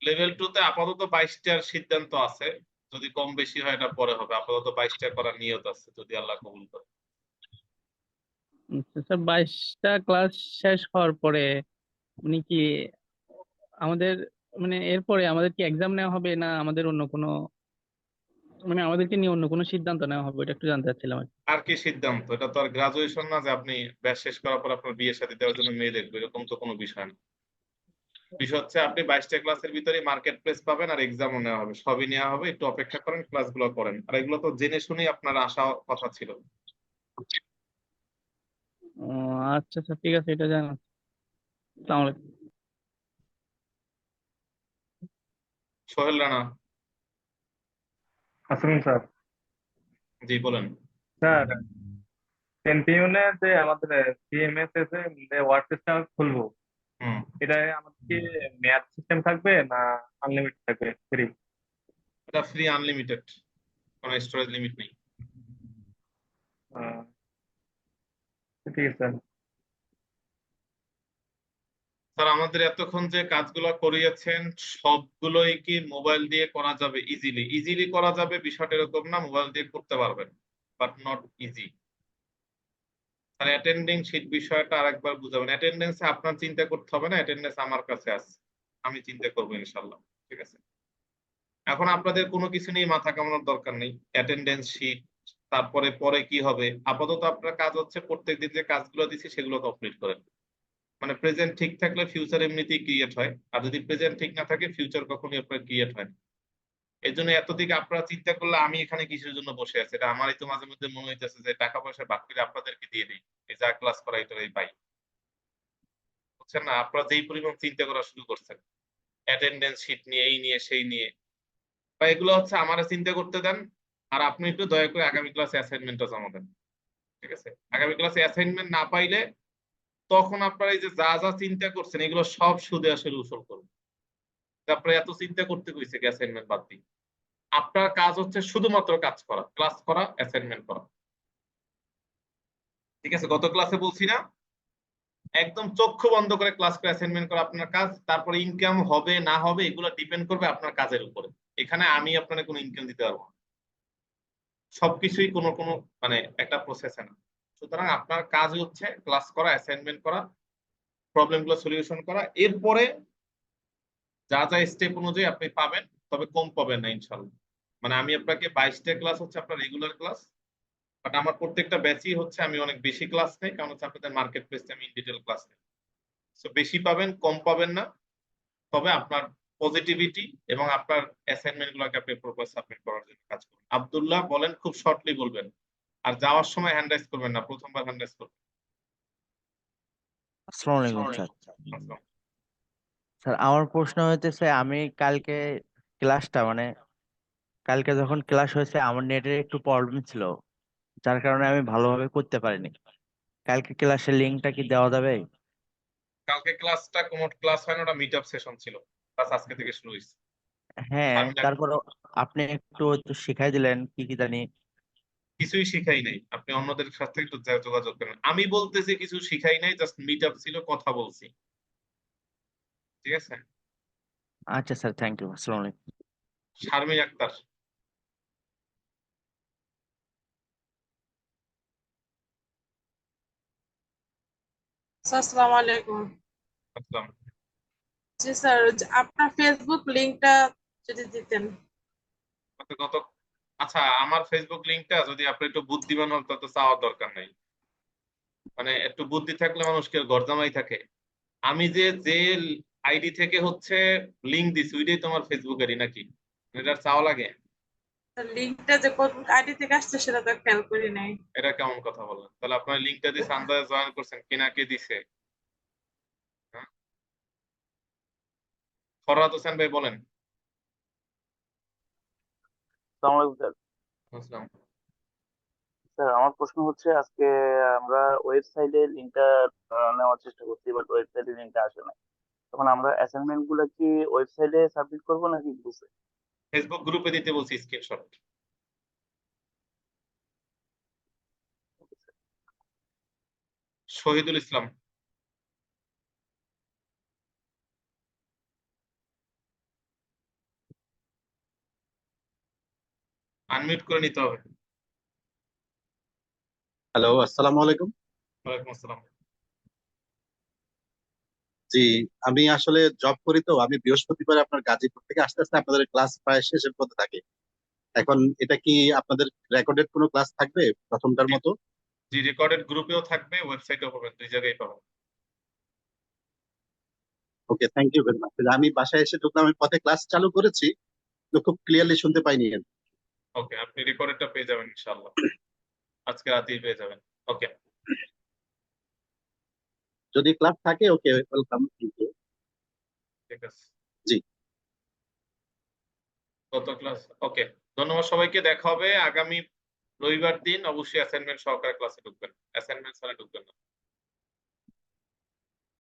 লেভেল 2 তে আপাতত 22টার সিদ্ধান্ত আছে, যদি কম বেশি হয় এটা পরে হবে। আপাতত 22টা করার নিয়ত আছে, যদি আল্লাহ কবুল করে। আচ্ছা, স্যার 22টা ক্লাস শেষ হওয়ার পরে মানে কি আমাদের মানে এরপরে আমাদের কি এক্সাম নেওয়া হবে, না আমাদের অন্য কোনো মানে আমাদেরকে নিয়ে অন্য কোনো সিদ্ধান্ত নেওয়া হবে, ওটা একটু জানতে চাচ্ছিলাম আর কি। আর কি সিদ্ধান্ত? এটা তো আর গ্রাজুয়েশন না যে আপনি ব্যাচ শেষ করার পর আপনার বিয়ে শাদী দেওয়ার জন্য মেয়ে দেখবে, এরকম তো কোনো বিষয় না। বিষয় হচ্ছে আপনি 22টা ক্লাসের ভিতরে মার্কেট প্লেস পাবেন আর এক্সামও নেওয়া হবে, সবই নেওয়া হবে। একটু অপেক্ষা করেন, ক্লাসগুলো করেন। আর এগুলো তো জেনে শুনেই আপনার আসা কথা ছিল। ও আচ্ছা আচ্ছা, ঠিক আছে, এটা জানা। আসসালামু আলাইকুম। সোহেল রানা। আসুন স্যার। জি বলেন। স্যার পেন্টিউনে যে আমাদের সিএমএস এসে ওয়ার্ডপ্রেসটা খুলবো, হুম। এটা আমাদের কি মেয়াদ সিস্টেম থাকবে না আনলিমিটেড থাকবে ফ্রি? এটা ফ্রি আনলিমিটেড, কোনো স্টোরেজ লিমিট নেই। ঠিক আছে স্যার। স্যার আমাদের এতক্ষণ যে কাজগুলো করিয়েছেন সবগুলোই কি মোবাইল দিয়ে করা যাবে? ইজিলি ইজিলি করা যাবে, বিষয়টা এরকম না, মোবাইল দিয়ে করতে পারবেন, but not easy. R attending sheet বিষয়টা আরেকবার বুঝাবেন। অ্যাটেন্ডেন্সে আপনার চিন্তা করতে হবে না, অ্যাটেন্ডেন্স আমার কাছে আছে, আমি চিন্তা করবো ইনশাল্লাহ। ঠিক আছে, এখন আপনাদের কোনো কিছু নিয়ে মাথা কামানোর দরকার নেই। অ্যাটেন্ডেন্স শীট, তারপরে পরে কি হবে, আপাতত আপনার কাজ হচ্ছে প্রত্যেকদিন যে কাজগুলো দিচ্ছি সেগুলো কমপ্লিট করেন। মানে প্রেজেন্ট ঠিক থাকলে ফিউচার এমনিতেই ক্রিয়েট হয়, আর যদি প্রেজেন্ট ঠিক না থাকে ফিউচার কখনোই আপনার ক্রিয়েট হয় না। এই জন্য এতদিকে আপনারা চিন্তা করলে আমি এখানে কিসের জন্য বসে আছি, এটা আমারই তো মাঝে মধ্যে মনে হইতেছে যে টাকা পয়সা ভাগ করে আপনাদেরকে দিয়ে দিই, এই যা ক্লাস করাই তো এই পাই। বুঝছেন না, আপনারা যেই পরিমাণ চিন্তা করা শুরু করছেন অ্যাটেন্ডেন্স শীট নিয়ে, এই নিয়ে সেই নিয়ে, বা এগুলো হচ্ছে আমারে চিন্তা করতে দেন। আর আপনি একটু দয়া করে আগামী ক্লাসে অ্যাসাইনমেন্টটা জমা দেন। ঠিক আছে, আগামী ক্লাসে অ্যাসাইনমেন্ট না পাইলে তখন আপনারা এই যে যা যা চিন্তা করছেন এগুলো সব সুদে আসলে উসুল করুন। আপনারা এত চিন্তা করতে কইছে কি অ্যাসাইনমেন্ট বাদ দিই? আপনার কাজ হচ্ছে শুধুমাত্র কাজ করা, ক্লাস করা, অ্যাসাইনমেন্ট করা। ঠিক আছে, গত ক্লাসে বলছি না, একদম চক্ষু বন্ধ করে ক্লাস করে অ্যাসাইনমেন্ট করা আপনার কাজ। তারপরে ইনকাম হবে না হবে এগুলো ডিপেন্ড করবে আপনার কাজের উপরে। এখানে আমি আপনাকে কোনো ইনকাম দিতে পারবো না, সবকিছুই কোনো কোনো মানে একটা প্রসেসে না। সুতরাং আপনার কাজ হচ্ছে ক্লাস করা, অ্যাসাইনমেন্ট করা, প্রবলেম গুলো সলিউশন করা। এরপরে যা যা স্টেপ অনুযায়ী আপনি পাবেন, তবে কম পাবেন না ইনশাল্লাহ। মানে আমি আপনাকে 22টা ক্লাস হচ্ছে আপনার রেগুলার ক্লাস, বাট আমার প্রত্যেকটা ব্যাচই হচ্ছে আমি অনেক বেশি ক্লাস নেই, কারণ হচ্ছে আপনাদের মার্কেট প্লেসে আমি ইন ডিটেল ক্লাস নেই। সো বেশি পাবেন, কম পাবেন না। তবে আপনার পজিটিভিটি এবং আপনার অ্যাসাইনমেন্ট গুলোকে আপনি প্রপার সাবমিট করার জন্য কাজ করুন। আব্দুল্লাহ বলেন, খুব শর্টলি বলবেন। আর যাওয়ার সময় হ্যান্ড রাইজ করবেন না, প্রথমবার হ্যান্ড রাইজ করবেন। আসসালামু আলাইকুম স্যার। আসসালাম। স্যার আমার প্রশ্ন হইতেছে, আমি কালকে ক্লাসটা কালকে যখন ক্লাস হয়েছে আমার নেটের একটু প্রবলেম ছিল, যার কারণে আমি ভালোভাবে করতে পারিনি। কালকে ক্লাসের লিঙ্কটা কি দেওয়া যাবে? কালকে ক্লাসটা কোনো ক্লাস হয় না, ওটা মিট আপ সেশন ছিল, ক্লাস আজকে থেকে শুরু হয়েছে। হ্যাঁ, আমি তারপরে আপনি একটু একটু শিখাই দিলেন কি কি জানি। কিছুই শিখাই নাই, আপনি অন্যদের সাথে একটু যোগাযোগ করেন। আমি বলতেছি কিছু শিখাই নাই, জাস্ট মিট আপ ছিল, কথা বলছি। ঠিক আছে। আচ্ছা স্যার, থ্যাংক ইউ। আসসালামু আলাইকুম। শারমিন আক্তার। স্যার আসসালামু আলাইকুম। আসসালাম। জি স্যার, আপনার ফেসবুক লিংকটা যদি দিতেন। গত আচ্ছা, আমার ফেসবুক লিংকটা যদি আপনি একটু বুদ্ধিমান হন তত চাওয়ার দরকার নাই। মানে একটু বুদ্ধি থাকলে মানুষ কি গরজামাই থাকে? আমি যে আইডি থেকে হচ্ছে লিংক দিছি ওইটাই তোমার ফেসবুক আইডি নাকি? এটা চাওয়া লাগে? লিংকটা যে কোন আইডি থেকে আসছে সেটা তো খেয়াল করি নাই। এটা কেমন কথা বলেন? তাহলে আপনার লিংকটা দিয়ে আন্দাজে জয়েন করছেন কিনা, কে দিছে? হ্যাঁ? ফরহাদ হোসেন ভাই বলেন। আসসালামু আলাইকুম স্যার। বুঝলাম। স্যার আমার প্রশ্ন হচ্ছে, আজকে আমরা ওয়েবসাইটে লিঙ্কটা নেওয়ার চেষ্টা করছি, বাট ওয়েবসাইটে লিঙ্কটা আসে না। তখন আমরা অ্যাসাইনমেন্ট গুলো কি ওয়েবসাইটে সাবমিট করবো নাকি গ্রুপে? ফেসবুক গ্রুপে দিতে বলছি স্ক্রিনশট। শহীদুল ইসলাম। আনমিউট করে নিতে হবে। হ্যালো, আসসালামু আলাইকুম। ওয়ালাইকুম আসসালাম। জি, আমি আসলে জব করি, তো আমি বৃহস্পতিবার আপনার গাজীপুর থেকে আস্তে আস্তে আপনাদের ক্লাস প্রায় শেষের পথে থাকি। এখন এটা কি আপনাদের রেকর্ডেড কোনো ক্লাস থাকবে প্রথমটার মতো? জি, রেকর্ডেড গ্রুপেও থাকবে, ওয়েবসাইটেও পাবেন, দুই জায়গায় পাবেন। ওকে, থ্যাংক ইউ ভেরি মাচ। আমি বাসায় এসে ঢুকলাম, আমি পথে ক্লাস চালু করেছি, তো খুব ক্লিয়ারলি শুনতে পাইনি। ওকে, আপনি রেকর্ডেডটা পেয়ে যাবেন ইনশাআল্লাহ, আজকে রাতেই পেয়ে যাবেন। ওকে। যদি ক্লাস থাকে, ওকে, ওয়েলকাম। Thank you. ঠিক আছে। জি। কত ক্লাস? ওকে, ধন্যবাদ সবাইকে। দেখা হবে আগামী রবিবার দিন। অবশ্যই অ্যাসাইনমেন্ট সহকারে ক্লাসে ঢুকবেন, অ্যাসাইনমেন্ট ছাড়া ঢুকবেন না।